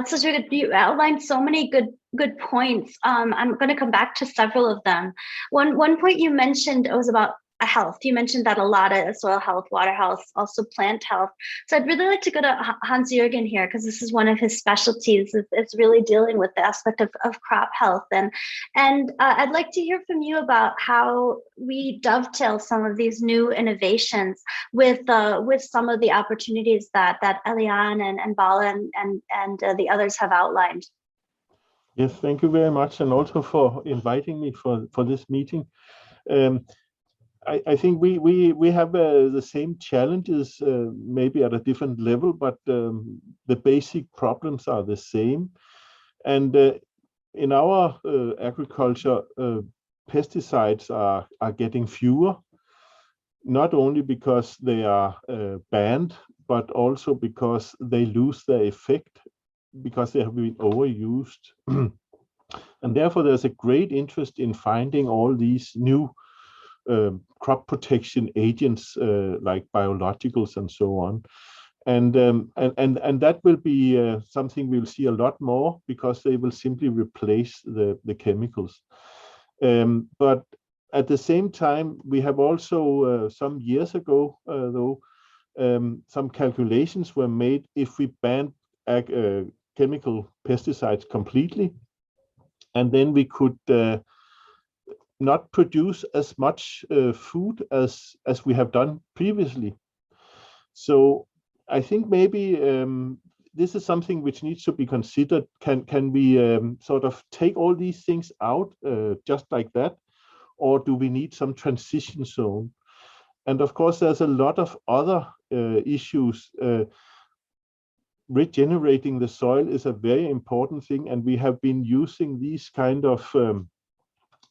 So you outlined so many good points. I'm going to come back to several of them. One point you mentioned was about health. You mentioned that a lot of soil health, water health, also plant health. So I'd really like to go to Hans-Jürgen here, because this is one of his specialties. It's really dealing with the aspect of crop health. And I'd like to hear from you about how we dovetail some of these new innovations with some of the opportunities that Eliane and Bala and the others have outlined. Yes, thank you very much, and also for inviting me for this meeting. I think we have the same challenges, maybe at a different level, but the basic problems are the same. And in our agriculture, pesticides are getting fewer, not only because they are banned, but also because they lose their effect because they have been overused. And therefore, there's a great interest in finding all these new crop protection agents like biologicals and so on, and that will be something we'll see a lot more, because they will simply replace the chemicals. But at the same time, we have also some years ago, though, some calculations were made. If we banned chemical pesticides completely, and then we could not produce as much food as we have done previously. So I think maybe this is something which needs to be considered. Can we sort of take all these things out just like that, or do we need some transition zone? And of course, there's a lot of other issues. Regenerating the soil is a very important thing, and we have been using these kind of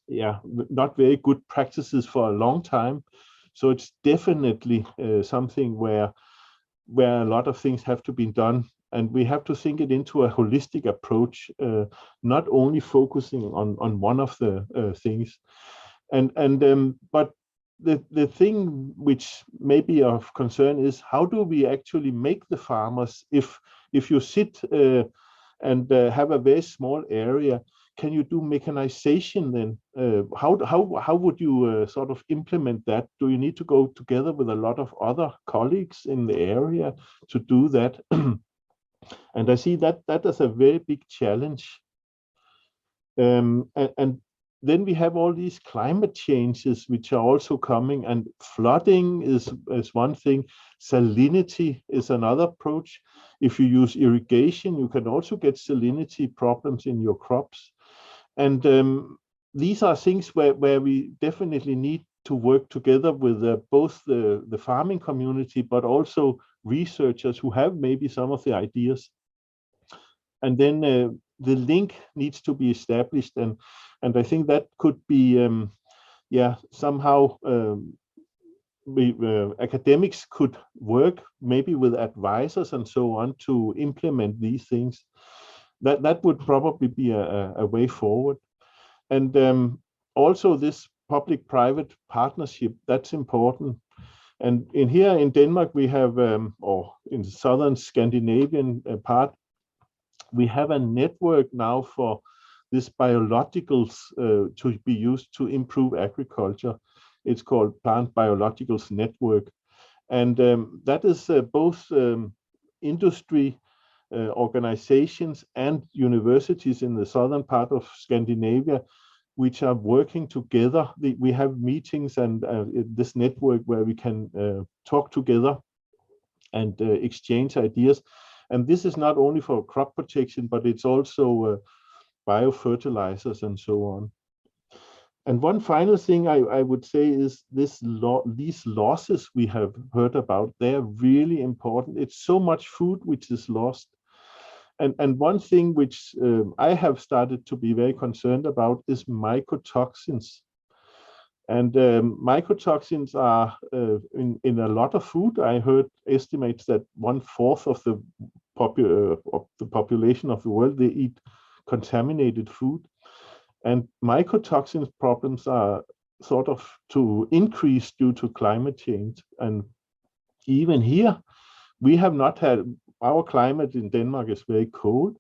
not very good practices for a long time. So it's definitely something where a lot of things have to be done, and we have to think it into a holistic approach, not only focusing on one of the things. But the thing which may be of concern is, how do we actually make the farmers, if you sit and have a very small area, can you do mechanization then? How would you sort of implement that? Do you need to go together with a lot of other colleagues in the area to do that? And I see that as a very big challenge. And then we have all these climate changes which are also coming, and flooding is one thing. Salinity is another approach. If you use irrigation, you can also get salinity problems in your crops. And these are things where we definitely need to work together with both the farming community, but also researchers who have maybe some of the ideas. And then the link needs to be established, and I think that could be somehow academics could work maybe with advisors and so on to implement these things. That would probably be a way forward. And also this public-private partnership, that's important. And here in Denmark, we have, or in the southern Scandinavian part, we have a network now for this biologicals to be used to improve agriculture. It's called Plant Biologicals Network. And that is both industry organizations and universities in the southern part of Scandinavia, which are working together. We have meetings and this network where we can talk together and exchange ideas. And this is not only for crop protection, but it's also biofertilizers and so on. And one final thing I would say is these losses we have heard about, they're really important. It's so much food which is lost. And one thing which I have started to be very concerned about is mycotoxins. And mycotoxins are in a lot of food. I heard estimates that 1/4 of the population of the world, they eat contaminated food. And mycotoxins problems are sort of to increase due to climate change. And even here, we have not had, our climate in Denmark is very cold.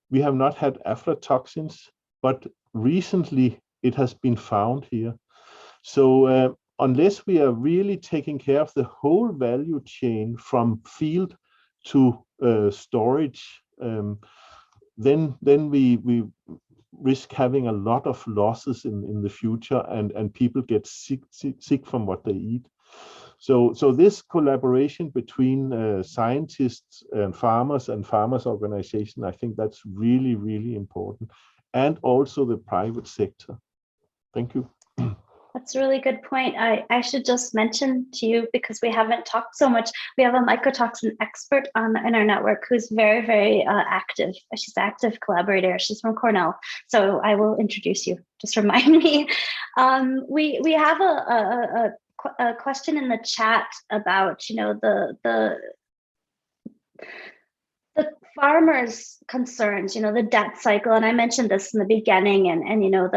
We have not had aflatoxins, but recently it has been found here. So unless we are really taking care of the whole value chain from field to storage, then we risk having a lot of losses in the future, and people get sick from what they eat. So this collaboration between scientists and farmers organization, I think that's really, really important, and also the private sector. Thank you. That's a really good point. I should just mention to you, because we haven't talked so much, we have a mycotoxin expert in our network who's very, very active. She's an active collaborator. She's from Cornell. So I will introduce you. Just remind me. We have a question in the chat about, you know, the farmers' concerns, you know, the debt cycle. And I mentioned this in the beginning, and you know,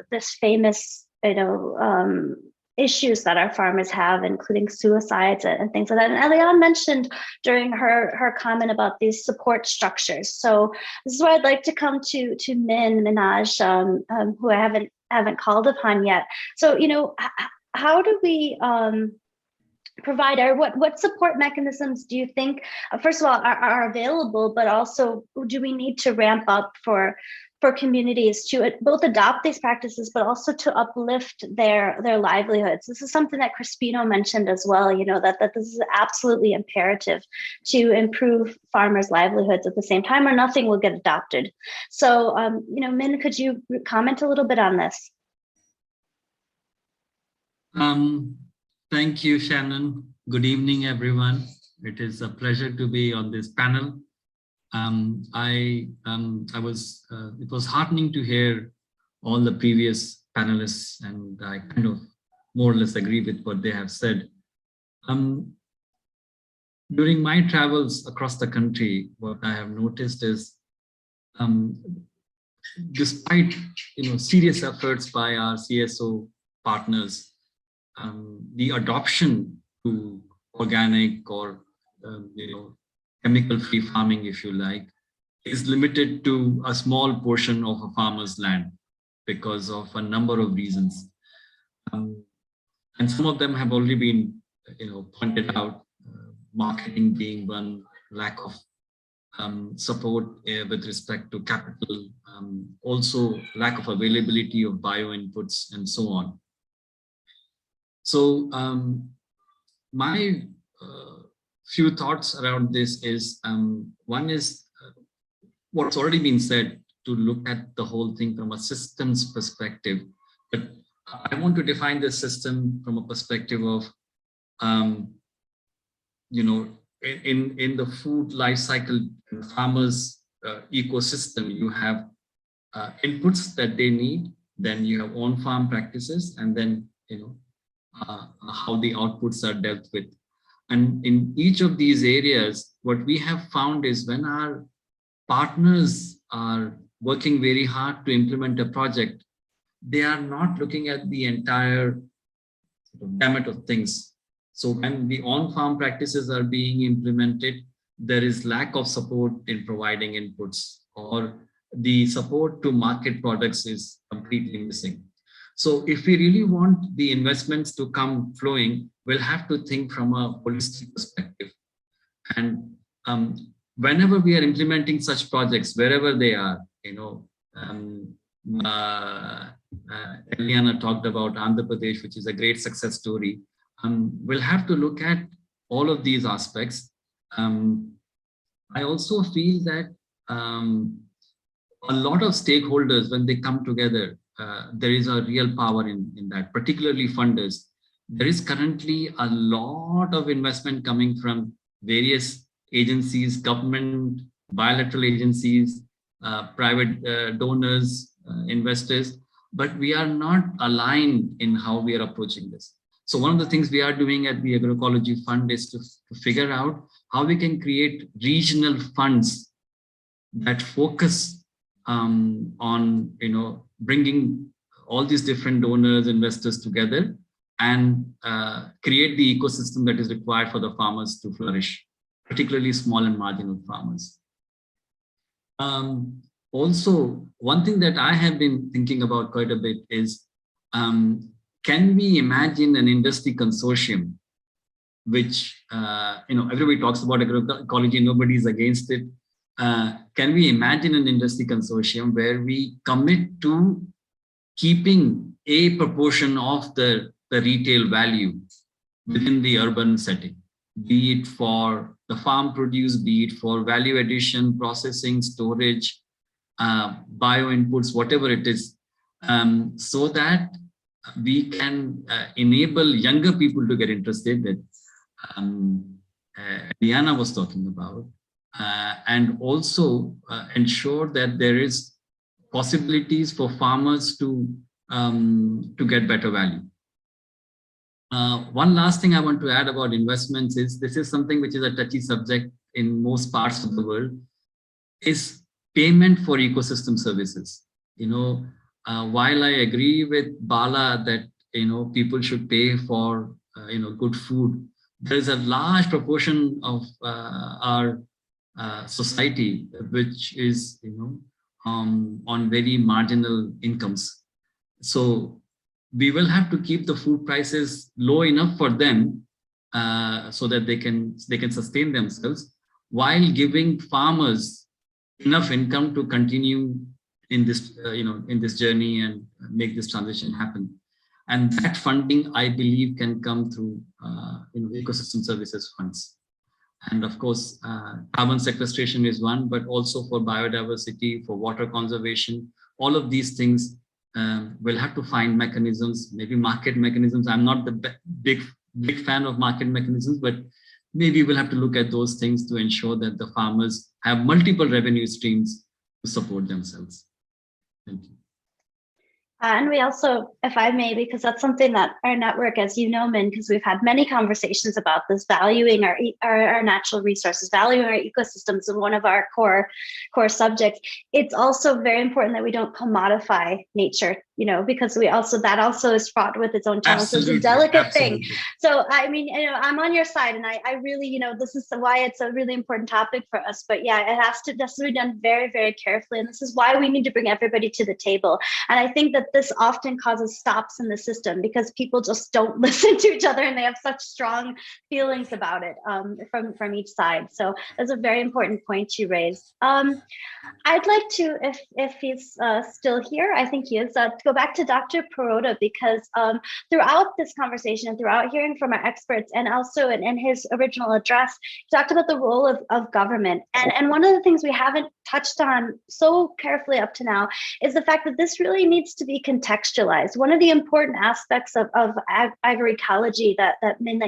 this famous, you know, issues that our farmers have, including suicides and things like that. And Eliane mentioned during her comment about these support structures. So this is where I'd like to come to Minaj, who I haven't called upon yet. So, you know, how do we provide, or what support mechanisms do you think, first of all, are available, but also do we need to ramp up for communities to both adopt these practices, but also to uplift their livelihoods? This is something that Crispino mentioned as well, you know, that this is absolutely imperative to improve farmers' livelihoods at the same time, or nothing will get adopted. So, you know, Min, could you comment a little bit on this? Thank you, Shannon. Good evening, everyone. It is a pleasure to be on this panel. It was heartening to hear all the previous panelists, and I kind of more or less agree with what they have said. During my travels across the country, what I have noticed is, despite, you know, serious efforts by our CSO partners, the adoption to organic or you know, chemical-free farming, if you like, is limited to a small portion of a farmer's land because of a number of reasons. And some of them have already been, you know, pointed out, marketing being one, lack of support with respect to capital, also lack of availability of bio inputs, and so on. So my few thoughts around this is, one is what's already been said, to look at the whole thing from a systems perspective. But I want to define this system from a perspective of, you know, in the food life cycle, farmers' ecosystem, you have inputs that they need, then you have on-farm practices, and then, you know, how the outputs are dealt with. And in each of these areas, what we have found is when our partners are working very hard to implement a project, they are not looking at the entire gamut of things. So when the on-farm practices are being implemented, there is lack of support in providing inputs, or the support to market products is completely missing. So if we really want the investments to come flowing, we'll have to think from a holistic perspective. And whenever we are implementing such projects, wherever they are, Eliana talked about Andhra Pradesh, which is a great success story. We'll have to look at all of these aspects. I also feel that a lot of stakeholders, when they come together, there is a real power in that, particularly funders. There is currently a lot of investment coming from various agencies, government, bilateral agencies, private donors, investors, but we are not aligned in how we are approaching this. So one of the things we are doing at the Agroecology Fund is to figure out how we can create regional funds that focus on bringing all these different donors, investors together, and create the ecosystem that is required for the farmers to flourish, particularly small and marginal farmers. Also, one thing that I have been thinking about quite a bit is, can we imagine an industry consortium, which, everybody talks about agroecology, nobody's against it. Can we imagine an industry consortium where we commit to keeping a proportion of the retail value within the urban setting, be it for the farm produce, be it for value addition, processing, storage, bio inputs, whatever it is, so that we can enable younger people to get interested, that Diana was talking about, and also ensure that there is possibilities for farmers to get better value. One last thing I want to add about investments is, this is something which is a touchy subject in most parts of the world, is payment for ecosystem services. While I agree with Bala that people should pay for good food, there is a large proportion of our society which is on very marginal incomes. So we will have to keep the food prices low enough for them so that they can sustain themselves, while giving farmers enough income to continue in this in this journey and make this transition happen. And that funding, I believe, can come through ecosystem services funds. And of course, carbon sequestration is one, but also for biodiversity, for water conservation, all of these things we'll have to find mechanisms, maybe market mechanisms. I'm not the big fan of market mechanisms, but maybe we'll have to look at those things to ensure that the farmers have multiple revenue streams to support themselves. Thank you. And we also, if I may, because that's something that our network, as you know, Min, because we've had many conversations about this, valuing our natural resources, valuing our ecosystems, and one of our core subjects. It's also very important that we don't commodify nature, because that also is fraught with its own challenges. It's a delicate thing. So I mean, I'm on your side, and I really, this is why it's a really important topic for us. But yeah, it has to be done very, very carefully, and this is why we need to bring everybody to the table. And I think that this often causes stops in the system because people just don't listen to each other, and they have such strong feelings about it from each side. So that's a very important point you raised. I'd like to, if he's still here, I think he is, to go back to Dr. Perota, because throughout this conversation and throughout hearing from our experts, and also in his original address, he talked about the role of government. And one of the things we haven't touched on so carefully up to now is the fact that this really needs to be contextualized. One of the important aspects of agroecology that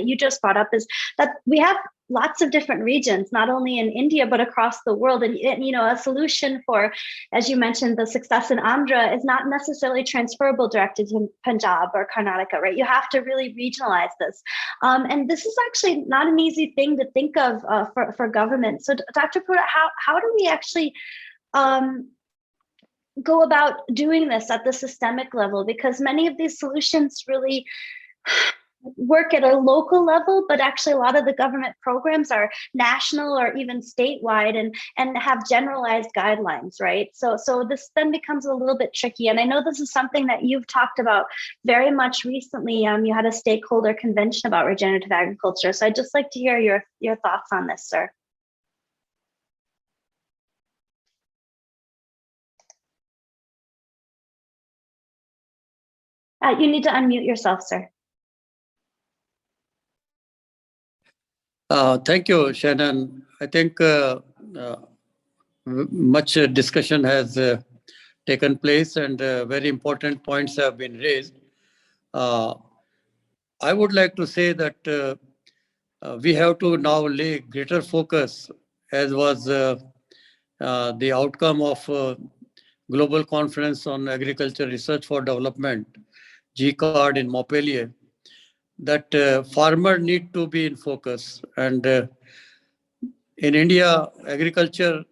you just brought up is that we have lots of different regions, not only in India, but across the world. And you know, a solution for, as you mentioned, the success in Andhra is not necessarily transferable directly to Punjab or Karnataka, right? You have to really regionalize this. And this is actually not an easy thing to think of for government. So Dr. Pura, how do we actually go about doing this at the systemic level? Because many of these solutions really work at a local level, but actually a lot of the government programs are national or even statewide and have generalized guidelines, right? So this then becomes a little bit tricky. And I know this is something that you've talked about very much recently. You had a stakeholder convention about regenerative agriculture. So I'd just like to hear your thoughts on this, sir. You need to unmute yourself, sir. Thank you, Shannon. I think much discussion has taken place and very important points have been raised. I would like to say that we have to now lay greater focus, as was the outcome of Global Conference on Agriculture Research for Development, GCARD in Montpellier, that farmer need to be in focus. And in India, agriculture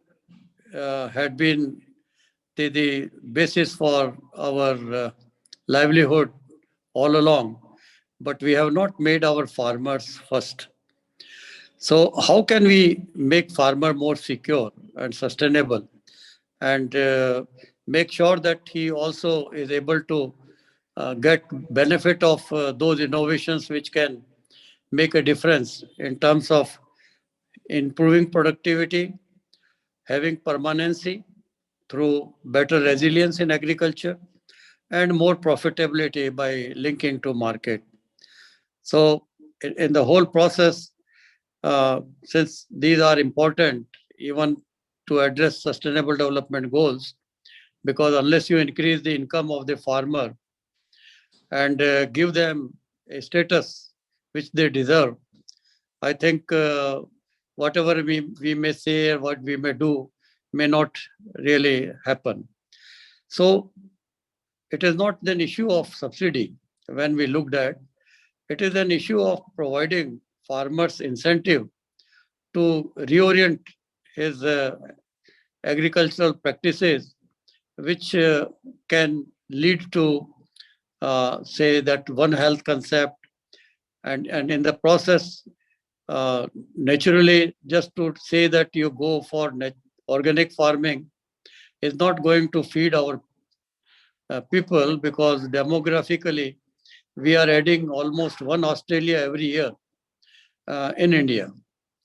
had been the basis for our livelihood all along, but we have not made our farmers first. So how can we make farmer more secure and sustainable and make sure that he also is able to get benefit of those innovations which can make a difference in terms of improving productivity, having permanency through better resilience in agriculture, and more profitability by linking to market. So in the whole process, since these are important even to address sustainable development goals, because unless you increase the income of the farmer and give them a status which they deserve, I think whatever we may say or what we may do may not really happen. So it is not an issue of subsidy when we looked at. It is an issue of providing farmers incentive to reorient his agricultural practices, which can lead to, say, that one health concept. And in the process, naturally, just to say that you go for organic farming is not going to feed our people, because demographically, we are adding almost one Australia every year in India,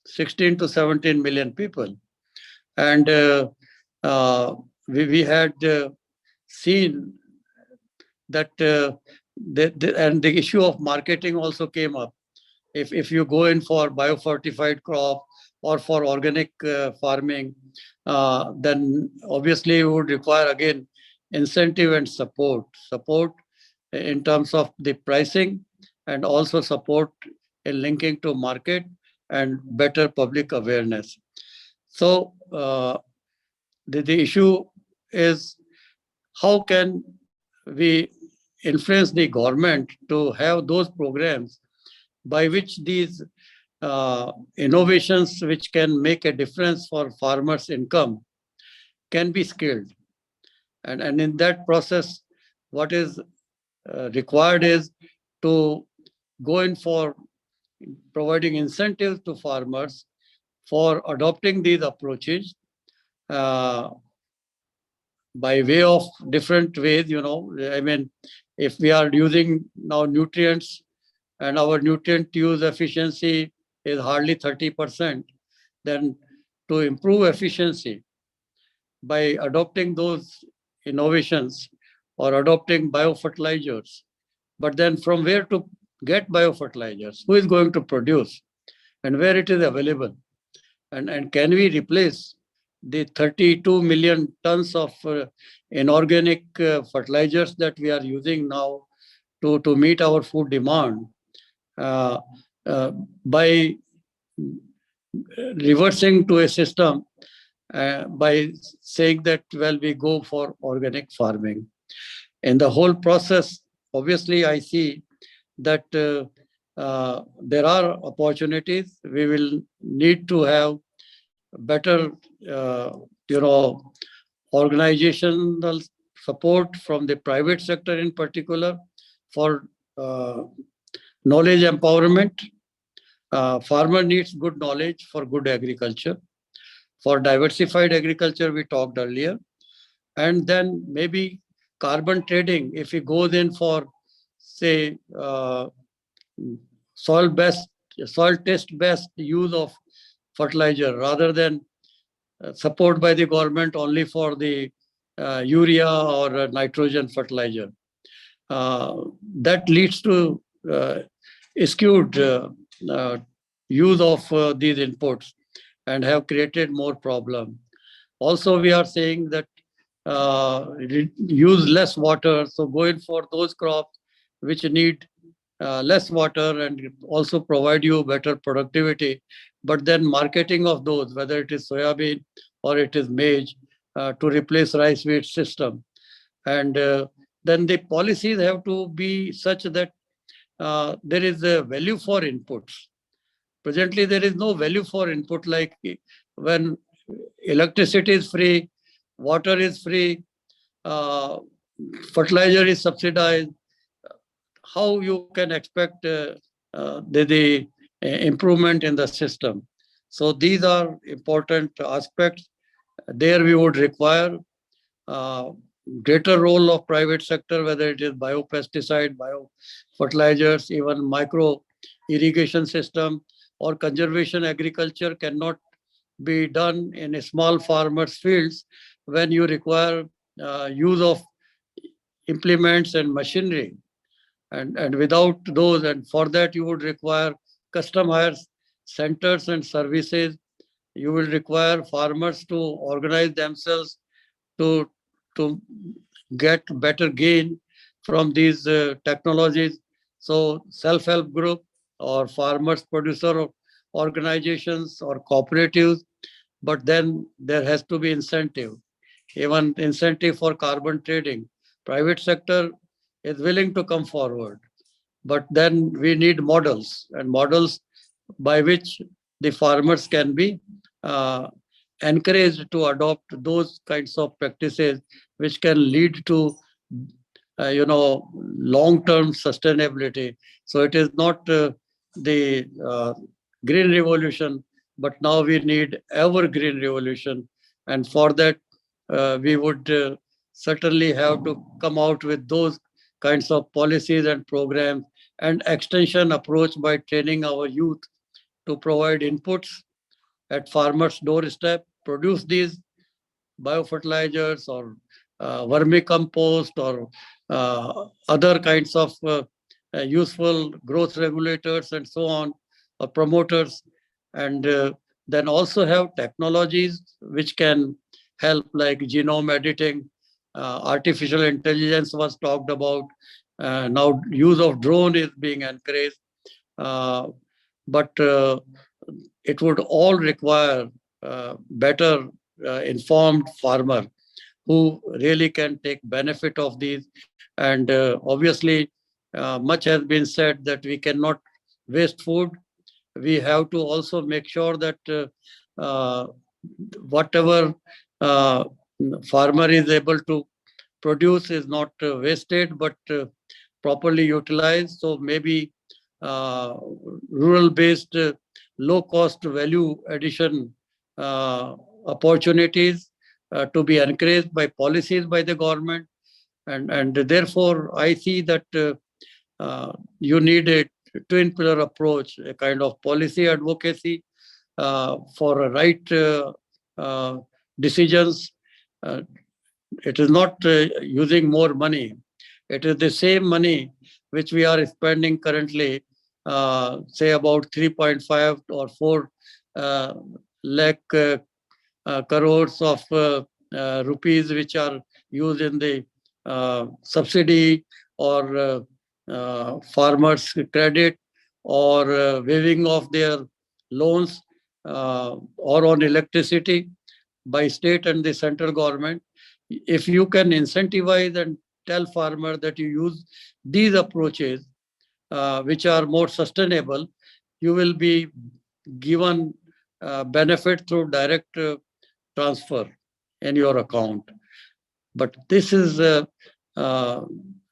16 to 17 million people. And we had seen that, and the issue of marketing also came up. If you go in for biofortified crop or for organic farming, then obviously you would require again incentive and support in terms of the pricing, and also support in linking to market and better public awareness. So the issue is, how can we influence the government to have those programs by which these innovations which can make a difference for farmers' income can be scaled. And in that process, what is required is to go in for providing incentives to farmers for adopting these approaches by way of different ways. I mean, if we are using now nutrients and our nutrient use efficiency is hardly 30%, then to improve efficiency by adopting those innovations or adopting biofertilizers. But then from where to get biofertilizers? Who is going to produce and where it is available? And can we replace the 32 million tons of inorganic fertilizers that we are using now to meet our food demand by reversing to a system by saying that, well, we go for organic farming. In the whole process, obviously, I see that there are opportunities. We will need to have better, you know, organizational support from the private sector in particular for knowledge empowerment. Farmer needs good knowledge for good agriculture. For diversified agriculture, we talked earlier. And then maybe carbon trading, if it goes in for, say, soil test based use of fertilizer rather than support by the government only for the urea or nitrogen fertilizer. That leads to skewed use of these inputs and have created more problem. Also, we are saying that use less water, so going for those crops which need less water and also provide you better productivity. But then marketing of those, whether it is soybean or it is maize, to replace rice wheat system. And then the policies have to be such that there is a value for inputs. Presently, there is no value for input, like when electricity is free, water is free, uh, fertilizer is subsidized. How you can expect the improvement in the system? So these are important aspects. There we would require uh, greater role of private sector, whether it is biopesticide, biofertilizers, even micro irrigation system or conservation agriculture cannot be done in a small farmers fields when you require use of implements and machinery. And without those, and for that you would require custom hires centers and services. You will require farmers to organize themselves to to get better gain from these technologies. So self-help group or farmers producer organizations or cooperatives, but then there has to be incentive, even incentive for carbon trading. Private sector is willing to come forward, but then we need models, and models by which the farmers can be uh, encouraged to adopt those kinds of practices which can lead to long-term sustainability. So it is not the green revolution, but now we need evergreen revolution. And for that, we would certainly have to come out with those kinds of policies and programs and extension approach by training our youth to provide inputs at farmers' doorstep, produce these biofertilizers or vermicompost or other kinds of useful growth regulators and so on, or promoters. And then also have technologies which can help, like genome editing, artificial intelligence was talked about. Now use of drone is being encouraged. But it would all require better informed farmer who really can take benefit of these. And obviously, much has been said that we cannot waste food. We have to also make sure that whatever uh, farmer is able to produce is not wasted, but properly utilized. So maybe rural-based, low-cost value addition opportunities to be encouraged by policies by the government. And therefore, I see that you need a twin pillar approach, a kind of policy advocacy for right decisions. Uh, it is not using more money. It is the same money which we are spending currently, say about 3.5 or 4 lakh crores of rupees, which are used in the subsidy or farmers credit or waiving of their loans. or on electricity by state and the central government. If you can incentivize and tell farmer that you use these approaches, which are more sustainable, you will be given benefit through direct transfer in your account. But this is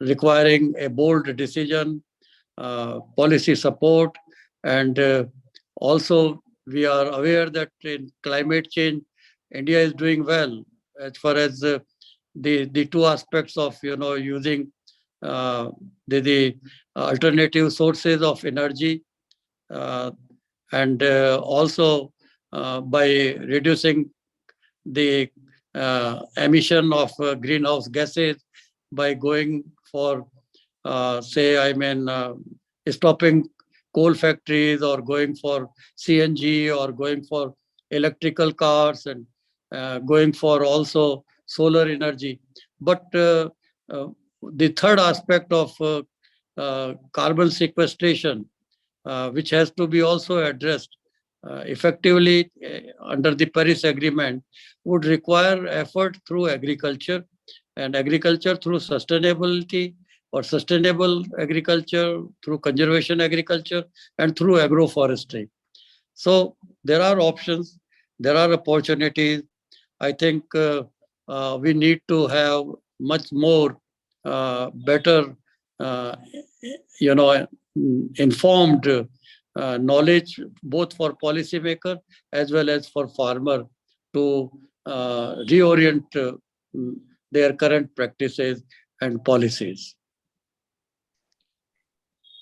requiring a bold decision, policy support, and also we are aware that in climate change, India is doing well as far as the two aspects of using the alternative sources of energy, and also by reducing the emission of greenhouse gases by going for stopping coal factories, or going for CNG, or going for electrical cars, and going for also solar energy. But the third aspect of carbon sequestration, which has to be also addressed effectively under the Paris Agreement, would require effort through agriculture, and agriculture through sustainability, or sustainable agriculture through conservation agriculture, and through agroforestry. So there are options, there are opportunities. I think we need to have much more better, informed knowledge, both for policymaker as well as for farmer, to reorient their current practices and policies.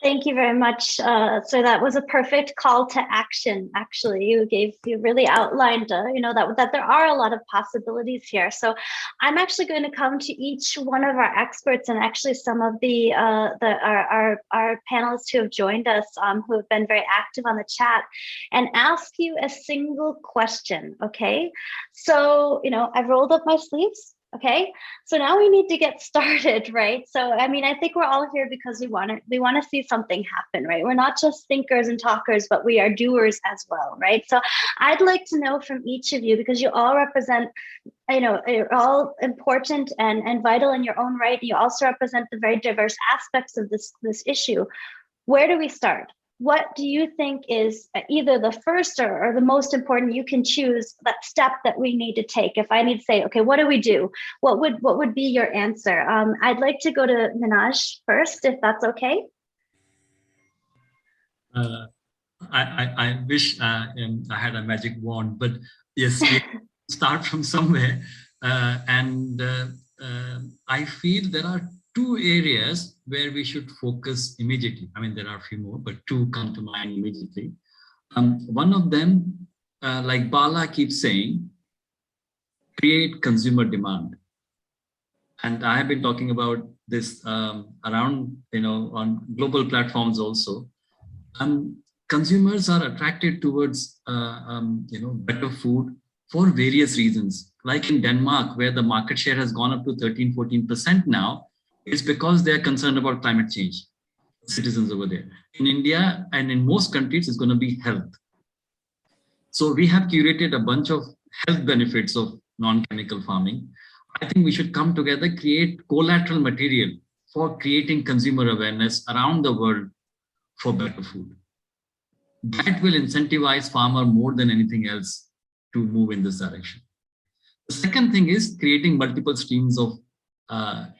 Thank you very much. So that was a perfect call to action. Actually, you really outlined, that there are a lot of possibilities here. So I'm actually going to come to each one of our experts, and actually some of our panelists who have joined us, who have been very active on the chat, and ask you a single question. Okay, so I've rolled up my sleeves. Okay, so now we need to get started, right? So, I think we're all here because we want to see something happen, right? We're not just thinkers and talkers, but we are doers as well, right? So I'd like to know from each of you, because you all represent, you're all important and vital in your own right. You also represent the very diverse aspects of this issue. Where do we start? What do you think is either the first or the most important? You can choose that step that we need to take. If I need to say, okay, what do we do? What would be your answer? I'd like to go to Minaj first, if that's okay. I wish I had a magic wand, but yes, we start from somewhere. And I feel there are two areas where we should focus immediately. There are a few more, but two come to mind immediately. One of them, like Bala keeps saying, create consumer demand. And I have been talking about this around, on global platforms also. Consumers are attracted towards, better food for various reasons. Like in Denmark, where the market share has gone up to 13-14% now, it's because they're concerned about climate change, citizens over there. In India and in most countries, it's going to be health. So we have curated a bunch of health benefits of non-chemical farming. I think we should come together, create collateral material for creating consumer awareness around the world for better food. That will incentivize farmer more than anything else to move in this direction. The second thing is creating multiple streams of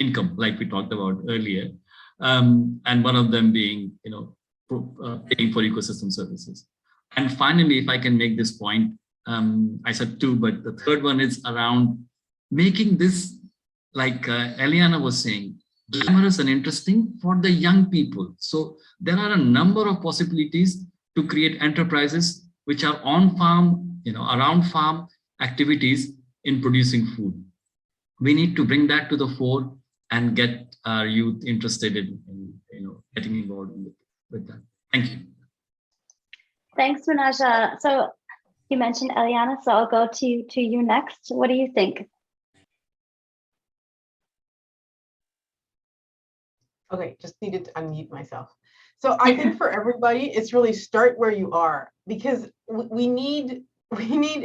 income, like we talked about earlier, and one of them being, paying for ecosystem services. And finally, if I can make this point, I said two, but the third one is around making this, like Eliana was saying, glamorous and interesting for the young people. So there are a number of possibilities to create enterprises which are on farm, around farm activities in producing food. We need to bring that to the fore and get our youth interested in getting involved with that. Thank you. Thanks, Minaj. So you mentioned Eliana, so I'll go to you next. What do you think? Okay, just needed to unmute myself. So I think for everybody, it's really start where you are, because we need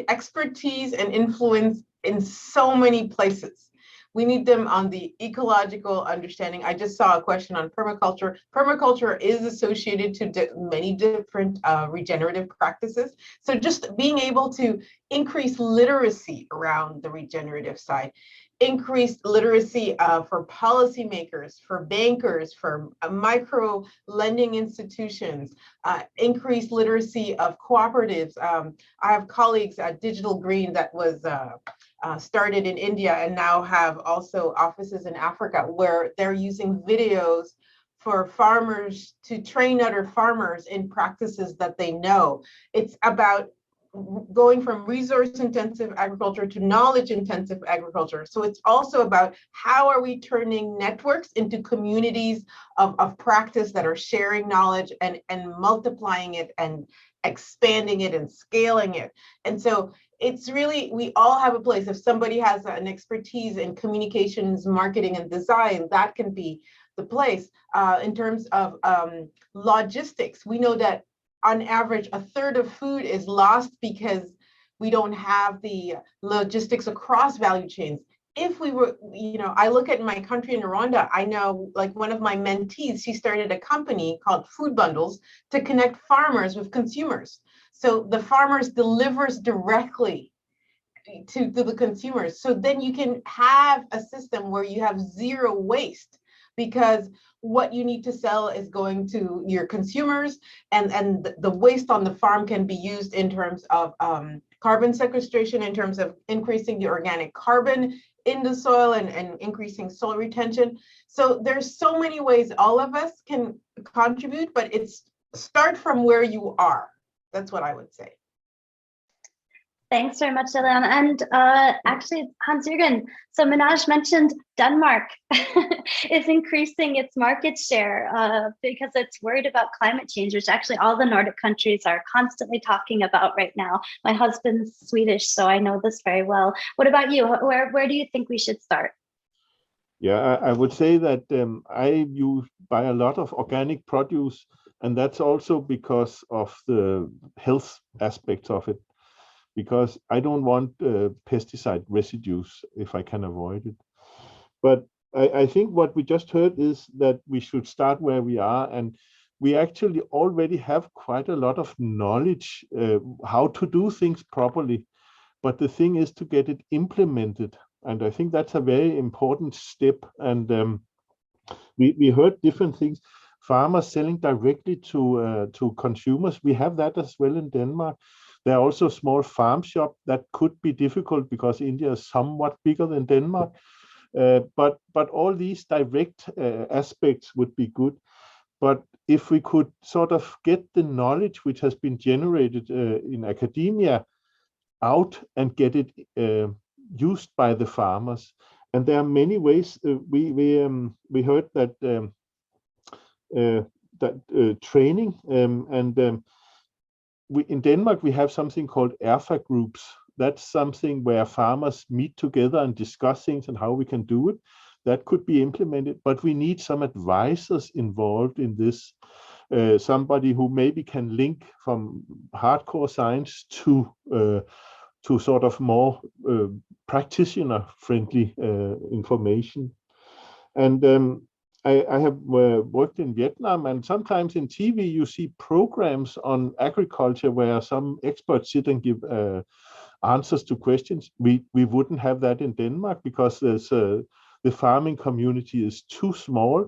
expertise and influence in so many places. We need them on the ecological understanding. I just saw a question on permaculture. Permaculture is associated to many different regenerative practices. So just being able to increase literacy around the regenerative side, increased literacy for policymakers, for bankers, for micro lending institutions, increased literacy of cooperatives. I have colleagues at Digital Green that was started in India and now have also offices in Africa where they're using videos for farmers to train other farmers in practices that they know. It's about going from resource-intensive agriculture to knowledge-intensive agriculture. So it's also about how are we turning networks into communities of practice that are sharing knowledge and multiplying it and expanding it and scaling it. And so it's really, we all have a place. If somebody has an expertise in communications, marketing, and design, that can be the place. In terms of logistics, we know that on average, a third of food is lost because we don't have the logistics across value chains. If we were, I look at my country in Rwanda, I know like one of my mentees, she started a company called Food Bundles to connect farmers with consumers. So the farmers delivers directly to the consumers. So then you can have a system where you have zero waste, because what you need to sell is going to your consumers, and the waste on the farm can be used in terms of carbon sequestration, in terms of increasing the organic carbon in the soil and increasing soil retention. So there's so many ways all of us can contribute, but it's start from where you are. That's what I would say. Thanks very much, Eliana. And actually, Hans-Jürgen, so Minaj mentioned Denmark is increasing its market share because it's worried about climate change, which actually all the Nordic countries are constantly talking about right now. My husband's Swedish, so I know this very well. What about you? Where do you think we should start? Yeah, I would say that I buy a lot of organic produce, and that's also because of the health aspects of it. Because I don't want pesticide residues if I can avoid it. But I think what we just heard is that we should start where we are, and we actually already have quite a lot of knowledge how to do things properly. But the thing is to get it implemented, and I think that's a very important step. And we heard different things. Farmers selling directly to consumers. We have that as well in Denmark. There are also small farm shops that could be difficult because India is somewhat bigger than Denmark. But all these direct aspects would be good. But if we could sort of get the knowledge which has been generated in academia out and get it used by the farmers, and there are many ways. We heard that training and in Denmark, we have something called ERFA groups. That's something where farmers meet together and discuss things and how we can do it. That could be implemented, but we need some advisors involved in this. Somebody who maybe can link from hardcore science to sort of more practitioner-friendly information. And I have worked in Vietnam, and sometimes in TV you see programs on agriculture where some experts sit and give answers to questions. We wouldn't have that in Denmark because there's the farming community is too small.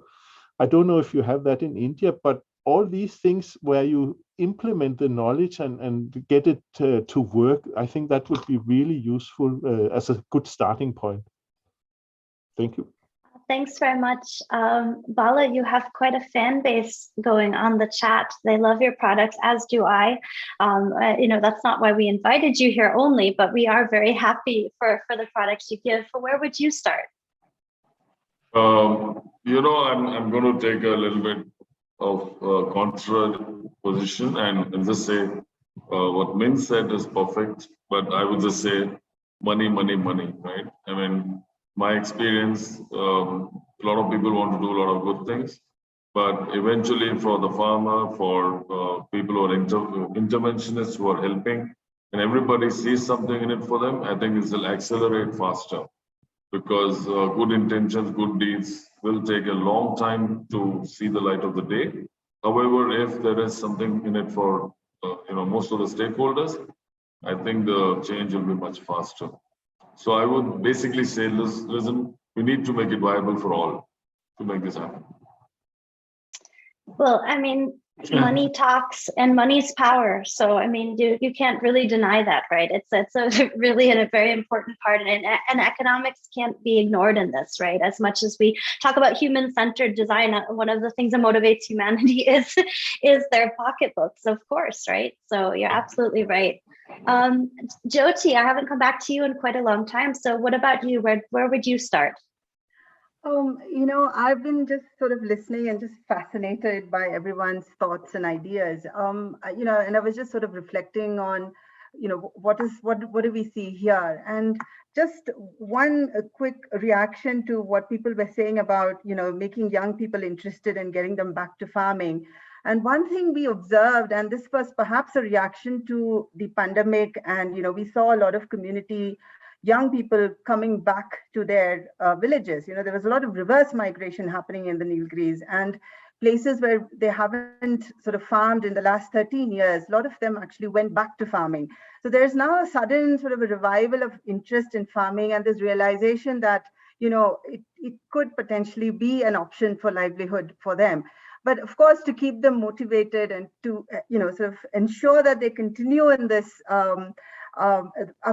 I don't know if you have that in India, but all these things where you implement the knowledge and get it to work, I think that would be really useful as a good starting point. Thank you. Thanks very much. Bala, you have quite a fan base going on the chat. They love your products, as do I. That's not why we invited you here only, but we are very happy for the products you give. Where would you start? I'm going to take a little bit of contrary position and just say what Min said is perfect, but I would just say money, money, money, right? I mean, my experience A lot of people want to do a lot of good things, but eventually for the farmer, for people who are interventionists who are helping, and everybody sees something in it for them, I think it will accelerate faster, because good intentions, good deeds will take a long time to see the light of the day. However, if there is something in it for most of the stakeholders, I think the change will be much faster. So I would basically say, listen, we need to make it viable for all to make this happen. Well, I mean, money talks and money's power. So, I mean, you can't really deny that, right? It's a really a very important part, and economics can't be ignored in this, right? As much as we talk about human-centered design, one of the things that motivates humanity is their pocketbooks, of course, right? So you're absolutely right. Jyoti, I haven't come back to you in quite a long time. So what about you? Where would you start? I've been just sort of listening and just fascinated by everyone's thoughts and ideas. And I was just sort of reflecting on, what do we see here? And just one quick reaction to what people were saying about, making young people interested and getting them back to farming. And one thing we observed, and this was perhaps a reaction to the pandemic, and we saw a lot of community young people coming back to their villages. There was a lot of reverse migration happening in the Nilgris, and places where they haven't sort of farmed in the last 13 years, a lot of them actually went back to farming. So there's now a sudden sort of a revival of interest in farming, and this realization that, it could potentially be an option for livelihood for them. But of course, to keep them motivated and to, sort of ensure that they continue in this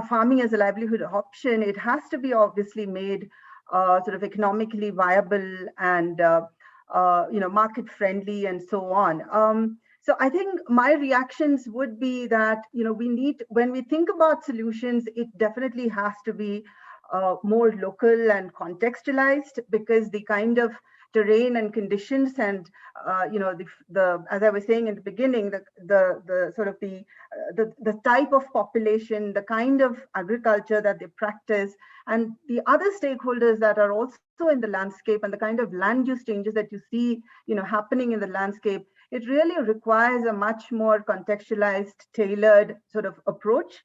farming as a livelihood option, it has to be obviously made sort of economically viable and market friendly and so on. So I think my reactions would be that when we think about solutions, it definitely has to be more local and contextualized, because the kind of terrain and conditions and as I was saying in the beginning, the sort of the type of population, the kind of agriculture that they practice, and the other stakeholders that are also in the landscape, and the kind of land use changes that you see happening in the landscape, it really requires a much more contextualized, tailored sort of approach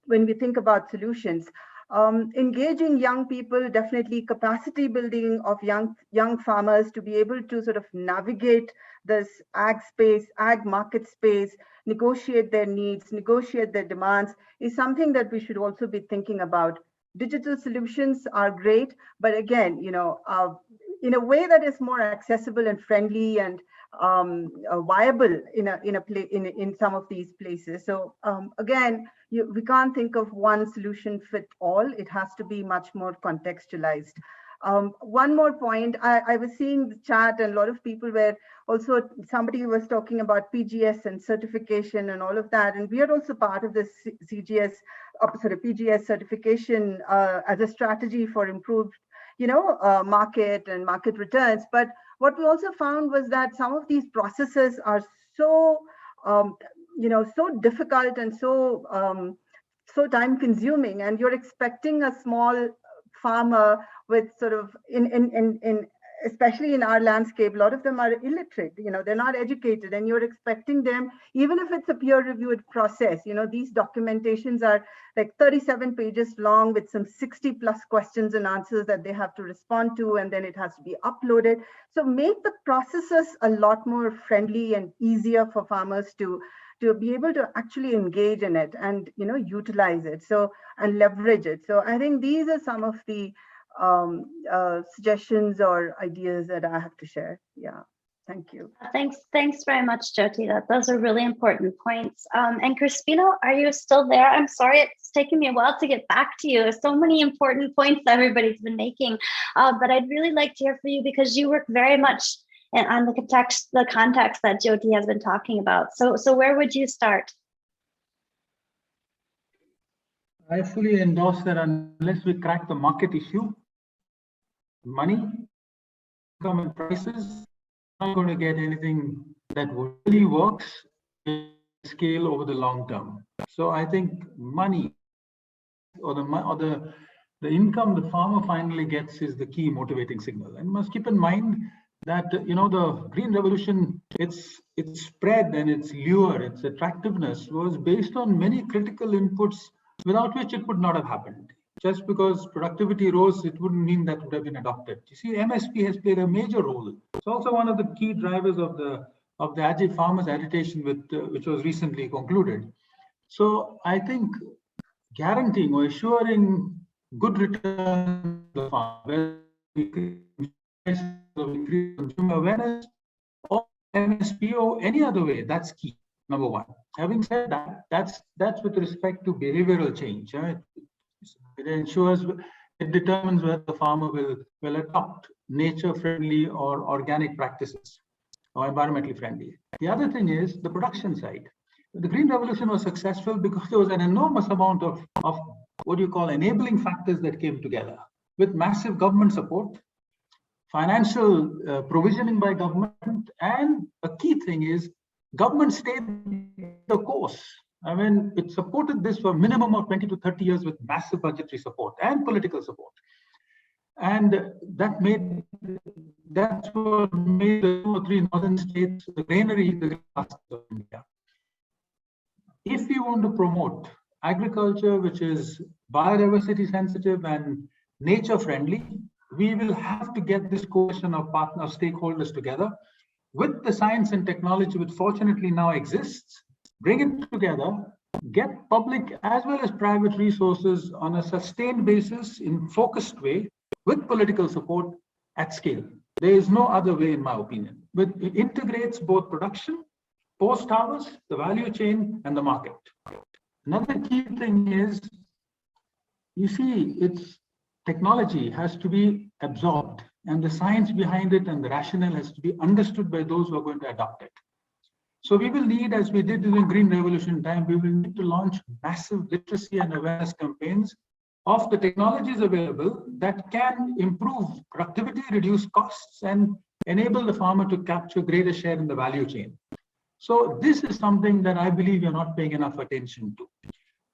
when we think about solutions. Engaging young people, definitely capacity building of young farmers to be able to sort of navigate this ag market space, negotiate their needs, negotiate their demands, is something that we should also be thinking about. Digital solutions are great, but again, in a way that is more accessible and friendly and viable in some of these places. So again, we can't think of one solution fit all. It has to be much more contextualized. One more point, I was seeing the chat, and a lot of people were also, somebody was talking about PGS and certification and all of that, and we are also part of this PGS certification as a strategy for improved market and market returns. But what we also found was that some of these processes are so so difficult and so time consuming, and you're expecting a small farmer with sort of especially in our landscape, a lot of them are illiterate, they're not educated, and you're expecting them, even if it's a peer reviewed process, these documentations are like 37 pages long with some 60 plus questions and answers that they have to respond to, and then it has to be uploaded. So make the processes a lot more friendly and easier for farmers to be able to actually engage in it and utilize it, and leverage it. So I think these are some of the suggestions or ideas that I have to share. Yeah, thank you. Thanks very much, Jyoti. Those are really important points. And Crispino, are you still there? I'm sorry, it's taken me a while to get back to you. There's so many important points that everybody's been making, but I'd really like to hear from you, because you work very much on the context that Jyoti has been talking about. So where would you start? I fully endorse that unless we crack the market issue, money, income and prices, not going to get anything that really works scale over the long term. So I think money or the the income the farmer finally gets is the key motivating signal. And you must keep in mind that the green revolution, its spread and its lure, its attractiveness was based on many critical inputs without which it would not have happened. Just because productivity rose, it wouldn't mean that would have been adopted. You see, MSP has played a major role. It's also one of the key drivers of the farmers' agitation, which was recently concluded. So I think guaranteeing or assuring good return to the farmer, increase consumer awareness, or MSP or any other way, that's key, number one. Having said that, that's with respect to behavioral change. It ensures, it determines whether the farmer will adopt nature-friendly or organic practices or environmentally friendly. The other thing is the production side. The Green Revolution was successful because there was an enormous amount of what you call enabling factors that came together with massive government support, financial provisioning by government, and a key thing is government stayed the course. I mean, it supported this for a minimum of 20 to 30 years with massive budgetary support and political support. And that's what made the 2 or 3 northern states the granary, the cluster of India. If we want to promote agriculture which is biodiversity sensitive and nature friendly, we will have to get this coalition of partners, stakeholders together with the science and technology which fortunately now exists, bring it together, get public as well as private resources on a sustained basis in focused way with political support at scale. There is no other way, in my opinion. But it integrates both production, post-harvest, the value chain, and the market. Another key thing is, you see, it's technology has to be absorbed, and the science behind it and the rationale has to be understood by those who are going to adopt it. So we will need, as we did during Green Revolution time, we will need to launch massive literacy and awareness campaigns of the technologies available that can improve productivity, reduce costs, and enable the farmer to capture greater share in the value chain. So this is something that I believe you're not paying enough attention to.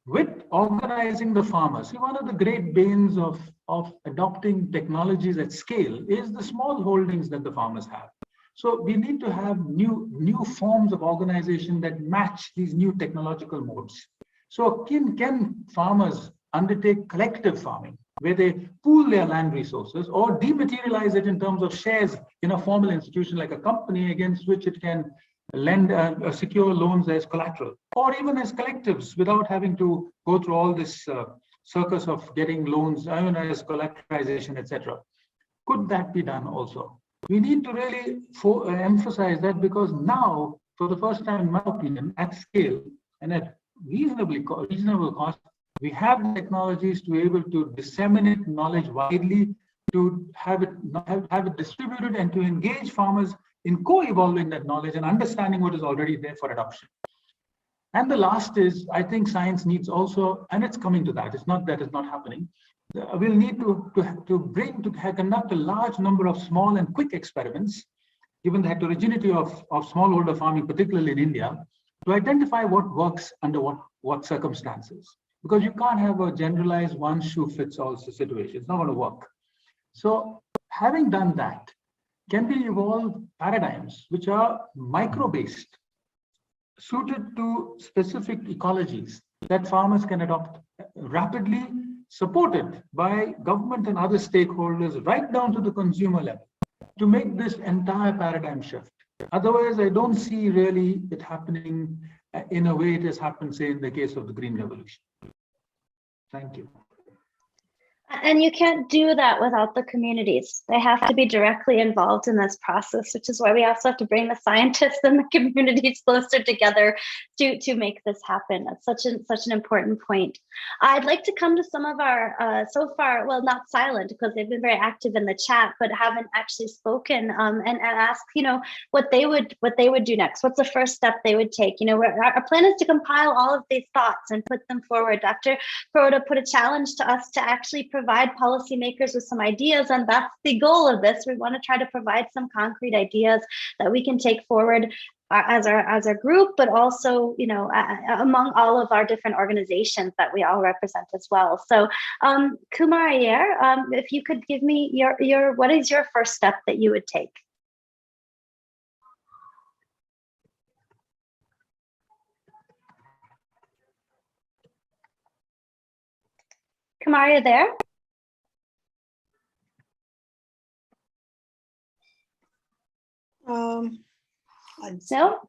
With organizing the farmers, see, one of the great banes of adopting technologies at scale is the small holdings that the farmers have. So we need to have new forms of organization that match these new technological modes. So can farmers undertake collective farming, where they pool their land resources or dematerialize it in terms of shares in a formal institution like a company against which it can lend secure loans as collateral, or even as collectives without having to go through all this circus of getting loans, as collateralization, etc. Could that be done also? We need to really emphasize that, because now, for the first time, in my opinion, at scale and at reasonable cost, we have the technologies to be able to disseminate knowledge widely, to have it distributed, and to engage farmers in co-evolving that knowledge and understanding what is already there for adoption. And the last is, I think science needs also, and it's coming to that, it's not that it's not happening. We'll need to conduct a large number of small and quick experiments, given the heterogeneity of smallholder farming, particularly in India, to identify what works under what circumstances. Because you can't have a generalized one shoe fits all situation. It's not going to work. So having done that, can we evolve paradigms which are micro-based, suited to specific ecologies that farmers can adopt rapidly, supported by government and other stakeholders right down to the consumer level, to make this entire paradigm shift. Otherwise, I don't see really it happening in a way it has happened, say, in the case of the Green Revolution. Thank you. And you can't do that without the communities. They have to be directly involved in this process, which is why we also have to bring the scientists and the communities closer together to make this happen. That's such an important point. I'd like to come to some of our, so far, well, not silent, because they've been very active in the chat, but haven't actually spoken, and ask, what they would do next. What's the first step they would take? Our plan is to compile all of these thoughts and put them forward. Dr. Purohita put a challenge to us to actually provide policymakers with some ideas, and that's the goal of this. We want to try to provide some concrete ideas that we can take forward as our group, but also, you know, among all of our different organizations that we all represent as well. So Kumar Iyer, if you could give me your what is your first step that you would take? Kumar, are you there? No?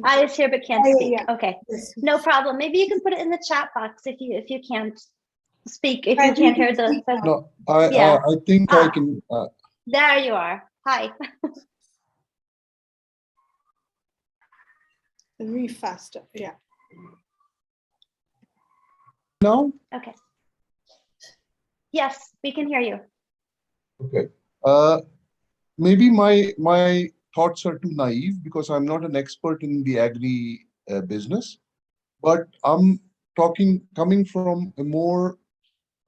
I is here but can't speak. Yeah. Okay, no problem. Maybe you can put it in the chat box if you can't speak, if you can't hear the. No, I think I can. There you are. Hi. Very faster. Yeah. Now? Okay. Yes, we can hear you. Okay. Maybe my thoughts are too naive because I'm not an expert in the agri business, but I'm coming from a more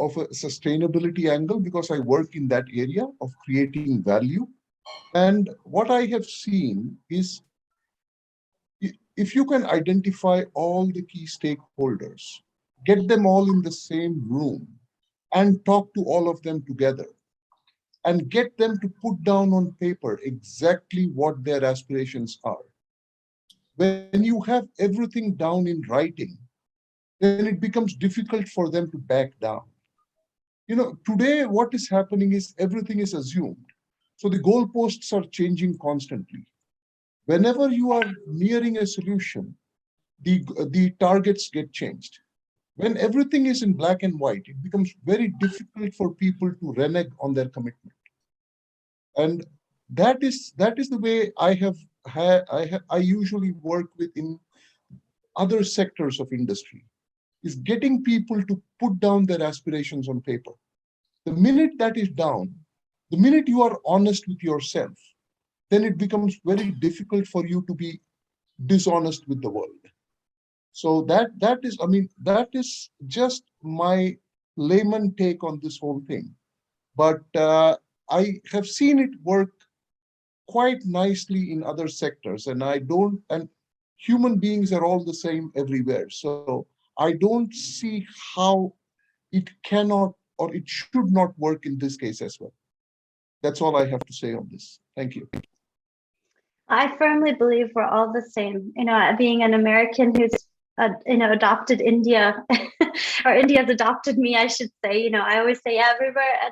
of a sustainability angle because I work in that area of creating value. And what I have seen is if you can identify all the key stakeholders, get them all in the same room and talk to all of them together and get them to put down on paper exactly what their aspirations are. When you have everything down in writing, then it becomes difficult for them to back down. You know, today what is happening is everything is assumed. So the goalposts are changing constantly. Whenever you are nearing a solution, the targets get changed. When everything is in black and white, it becomes very difficult for people to renege on their commitment. And that is the way I usually work with in other sectors of industry, is getting people to put down their aspirations on paper. The minute that is down, the minute you are honest with yourself, then it becomes very difficult for you to be dishonest with the world. So that is just my layman take on this whole thing. But I have seen it work quite nicely in other sectors, and human beings are all the same everywhere. So I don't see how it cannot or it should not work in this case as well. That's all I have to say on this. Thank you. I firmly believe we're all the same. You know, being an American who's adopted India, or India's adopted me, I should say. You know, I always say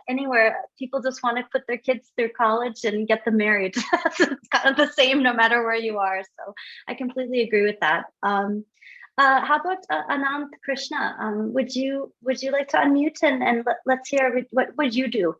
anywhere, people just want to put their kids through college and get them married. So it's kind of the same no matter where you are. So I completely agree with that. How about Anand Krishna? Would you like to unmute and let's hear what would you do?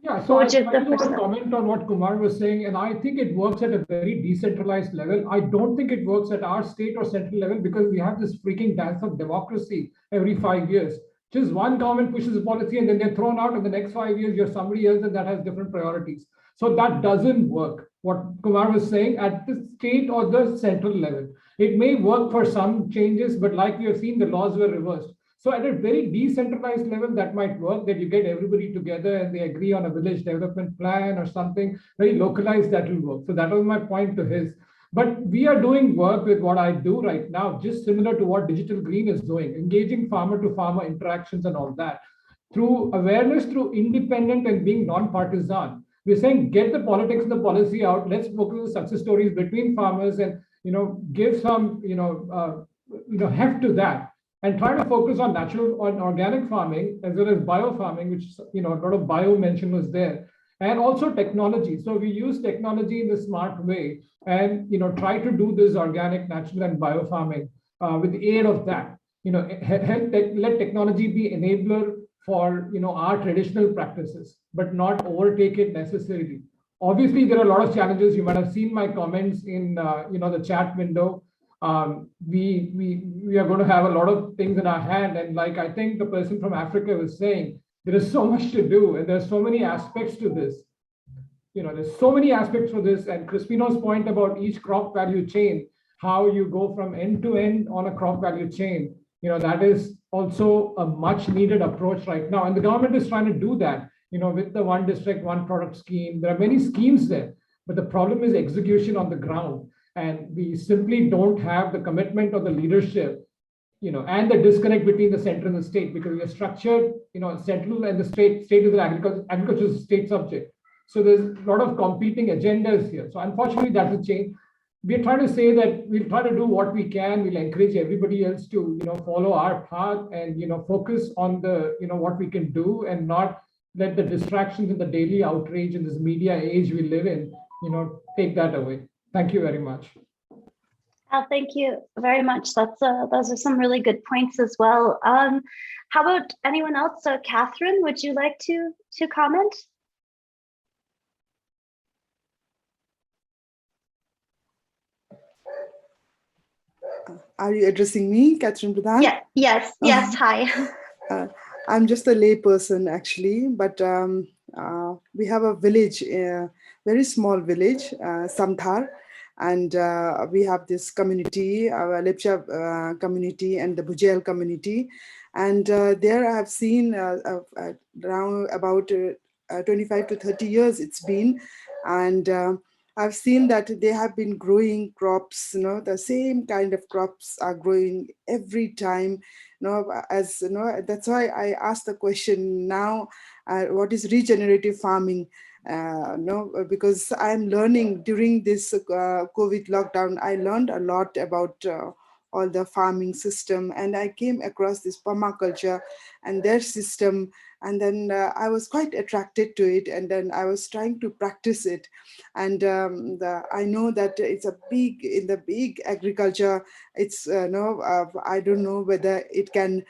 Yeah, so I just want to comment on what Kumar was saying, and I think it works at a very decentralized level. I don't think it works at our state or central level because we have this freaking dance of democracy every 5 years. Just one government pushes a policy and then they're thrown out, and the next 5 years you're somebody else and that has different priorities. So that doesn't work. What Kumar was saying at the state or the central level, it may work for some changes, but like we have seen, the laws were reversed. So at a very decentralized level, that might work, that you get everybody together and they agree on a village development plan or something very localized that will work. So that was my point to his. But we are doing work with what I do right now, just similar to what Digital Green is doing, engaging farmer to farmer interactions and all that. Through awareness, through independent and being non-partisan. We're saying, get the politics and the policy out. Let's focus on success stories between farmers and, give some, heft to that. And try to focus on organic farming as well as bio farming, which a lot of bio mention was there, and also technology. So we use technology in a smart way, and try to do this organic, natural, and bio farming with the aid of that. Let technology be enabler for our traditional practices, but not overtake it necessarily. Obviously, there are a lot of challenges. You might have seen my comments in the chat window. We are going to have a lot of things in our hand, and like I think the person from Africa was saying, there is so much to do, and there's so many aspects to this. There's so many aspects for this, and Crispino's point about each crop value chain, how you go from end to end on a crop value chain, that is also a much needed approach right now, and the government is trying to do that. with the one district, one product scheme. There are many schemes there, but the problem is execution on the ground. And we simply don't have the commitment or the leadership, and the disconnect between the center and the state, because we are structured, central and the state is an agriculture is a state subject. So there's a lot of competing agendas here. So unfortunately, that will change. We're trying to say that we'll try to do what we can. We'll encourage everybody else to, follow our path and, focus on the, what we can do, and not let the distractions and the daily outrage in this media age we live in, take that away. Thank you very much. Thank you very much. Those are some really good points as well. How about anyone else? So Catherine, would you like to comment? Are you addressing me, Catherine Pradhan? Yeah, yes, hi. I'm just a lay person actually, but we have a village, very small village, Samthar, and we have this community, our Lepcha community and the Bujel community. And there I have seen around about 25 to 30 years it's been. And I've seen that they have been growing crops, the same kind of crops are growing every time. That's why I asked the question now, what is regenerative farming? Because I'm learning during this COVID lockdown, I learned a lot about all the farming system, and I came across this permaculture and their system, and then I was quite attracted to it, and then I was trying to practice it. And I know that it's in the big agriculture, it's I don't know whether it can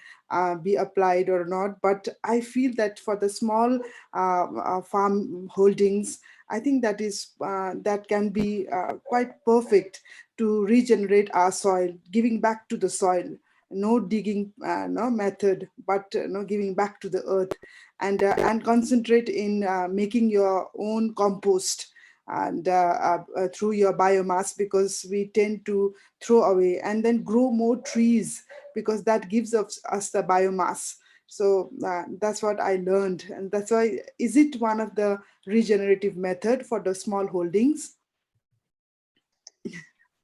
be applied or not, but I feel that for the small farm holdings, I think that can be quite perfect to regenerate our soil, giving back to the soil. No digging method, but giving back to the earth, and concentrate in making your own compost, and through your biomass, because we tend to throw away, and then grow more trees, because that gives us the biomass. So that's what I learned, and that's why, is it one of the regenerative method for the small holdings?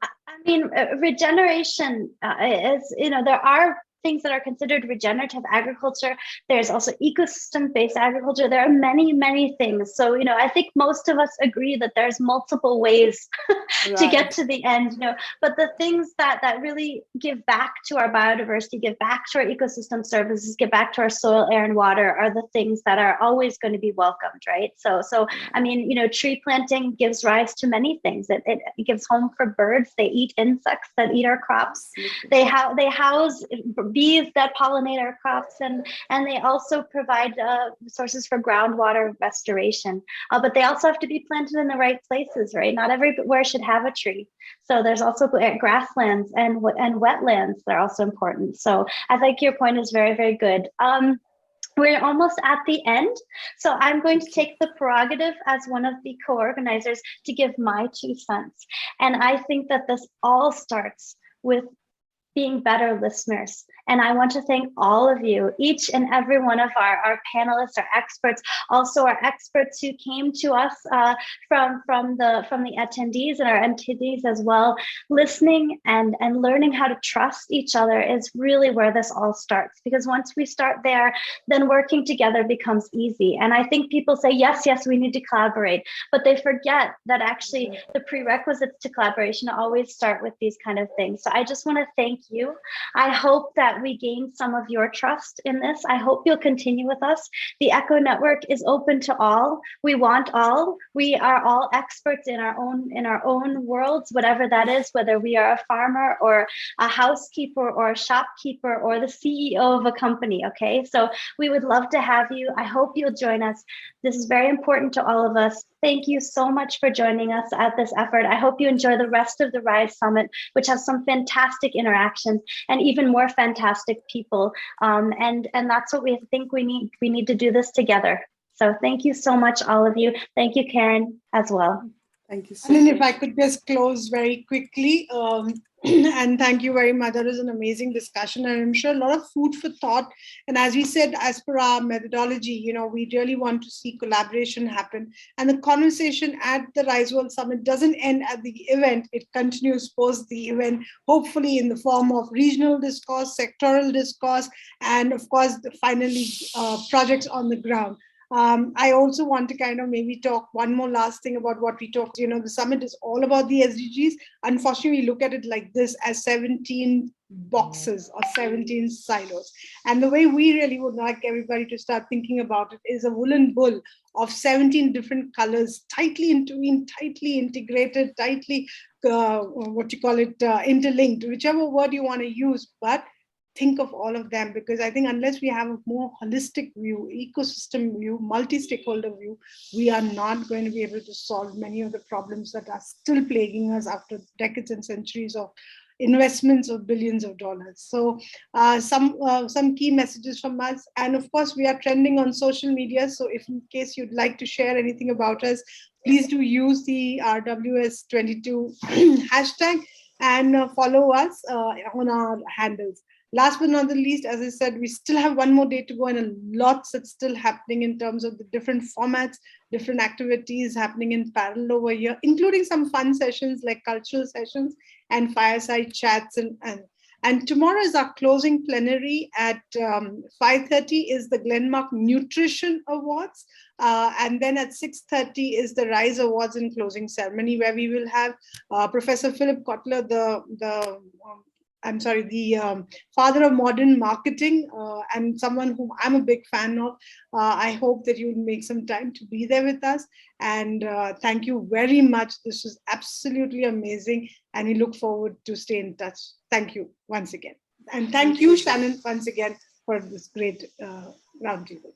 I mean, regeneration is, there are things that are considered regenerative agriculture. There's also ecosystem-based agriculture. There are many, many things. So, I think most of us agree that there's multiple ways to get to the end, but the things that really give back to our biodiversity, give back to our ecosystem services, give back to our soil, air, and water are the things that are always going to be welcomed, right? So I mean, tree planting gives rise to many things. It gives home for birds. They eat insects that eat our crops. They house bees that pollinate our crops, and they also provide sources for groundwater restoration. But they also have to be planted in the right places, right? Not everywhere should have a tree. So there's also grasslands and wetlands that are also important. So I think your point is very, very good. We're almost at the end, so I'm going to take the prerogative as one of the co-organizers to give my 2 cents. And I think that this all starts with being better listeners. And I want to thank all of you, each and every one of our panelists, our experts, also our experts who came to us from the attendees and our entities as well. Listening and learning how to trust each other is really where this all starts, because once we start there, then working together becomes easy. And I think people say, yes, we need to collaborate, but they forget that actually the prerequisites to collaboration always start with these kind of things. So I just want to thank you. I hope that we gain some of your trust in this. I hope you'll continue with us. The ECHO Network is open to all. We want all. We are all experts in our own worlds, whatever that is, whether we are a farmer or a housekeeper or a shopkeeper or the CEO of a company, okay? So we would love to have you. I hope you'll join us. This is very important to all of us. Thank you so much for joining us at this effort. I hope you enjoy the rest of the RISE Summit, which has some fantastic interactions and even more fantastic people. And that's what we think we need. We need to do this together. So thank you so much, all of you. Thank you, Karen, as well. Thank you so And then much. if I could just close very quickly, and thank you very much. That was an amazing discussion, and I'm sure a lot of food for thought. And as we said, as per our methodology, you know, we really want to see collaboration happen. And the conversation at the Rise World Summit doesn't end at the event. It continues post the event, hopefully in the form of regional discourse, sectoral discourse, and of course, finally, projects on the ground. I also want to kind of maybe talk one more last thing about what we talked. You know, the summit is all about the SDGs. Unfortunately, we look at it like this as 17 boxes or 17 silos. And the way we really would like everybody to start thinking about it is a woolen bull of 17 different colors, tightly intertwined, tightly integrated, tightly, interlinked, whichever word you want to use. But think of all of them, because I think unless we have a more holistic view, ecosystem view, multi-stakeholder view, we are not going to be able to solve many of the problems that are still plaguing us after decades and centuries of investments of billions of dollars. So some key messages from us. And of course, we are trending on social media. So if in case you'd like to share anything about us, please do use the RWS22 hashtag and follow us on our handles. Last but not the least, as I said, we still have one more day to go, and lots that's still happening in terms of the different formats, different activities happening in parallel over here, including some fun sessions like cultural sessions and fireside chats. And tomorrow is our closing plenary at 5:30 is the Glenmark Nutrition Awards. And then at 6:30 is the Rise Awards and closing ceremony, where we will have Professor Philip Kotler, the father of modern marketing, and someone whom I'm a big fan of. I hope that you will make some time to be there with us. And thank you very much. This was absolutely amazing. And we look forward to stay in touch. Thank you once again. And thank you, Shannon, once again for this great roundtable.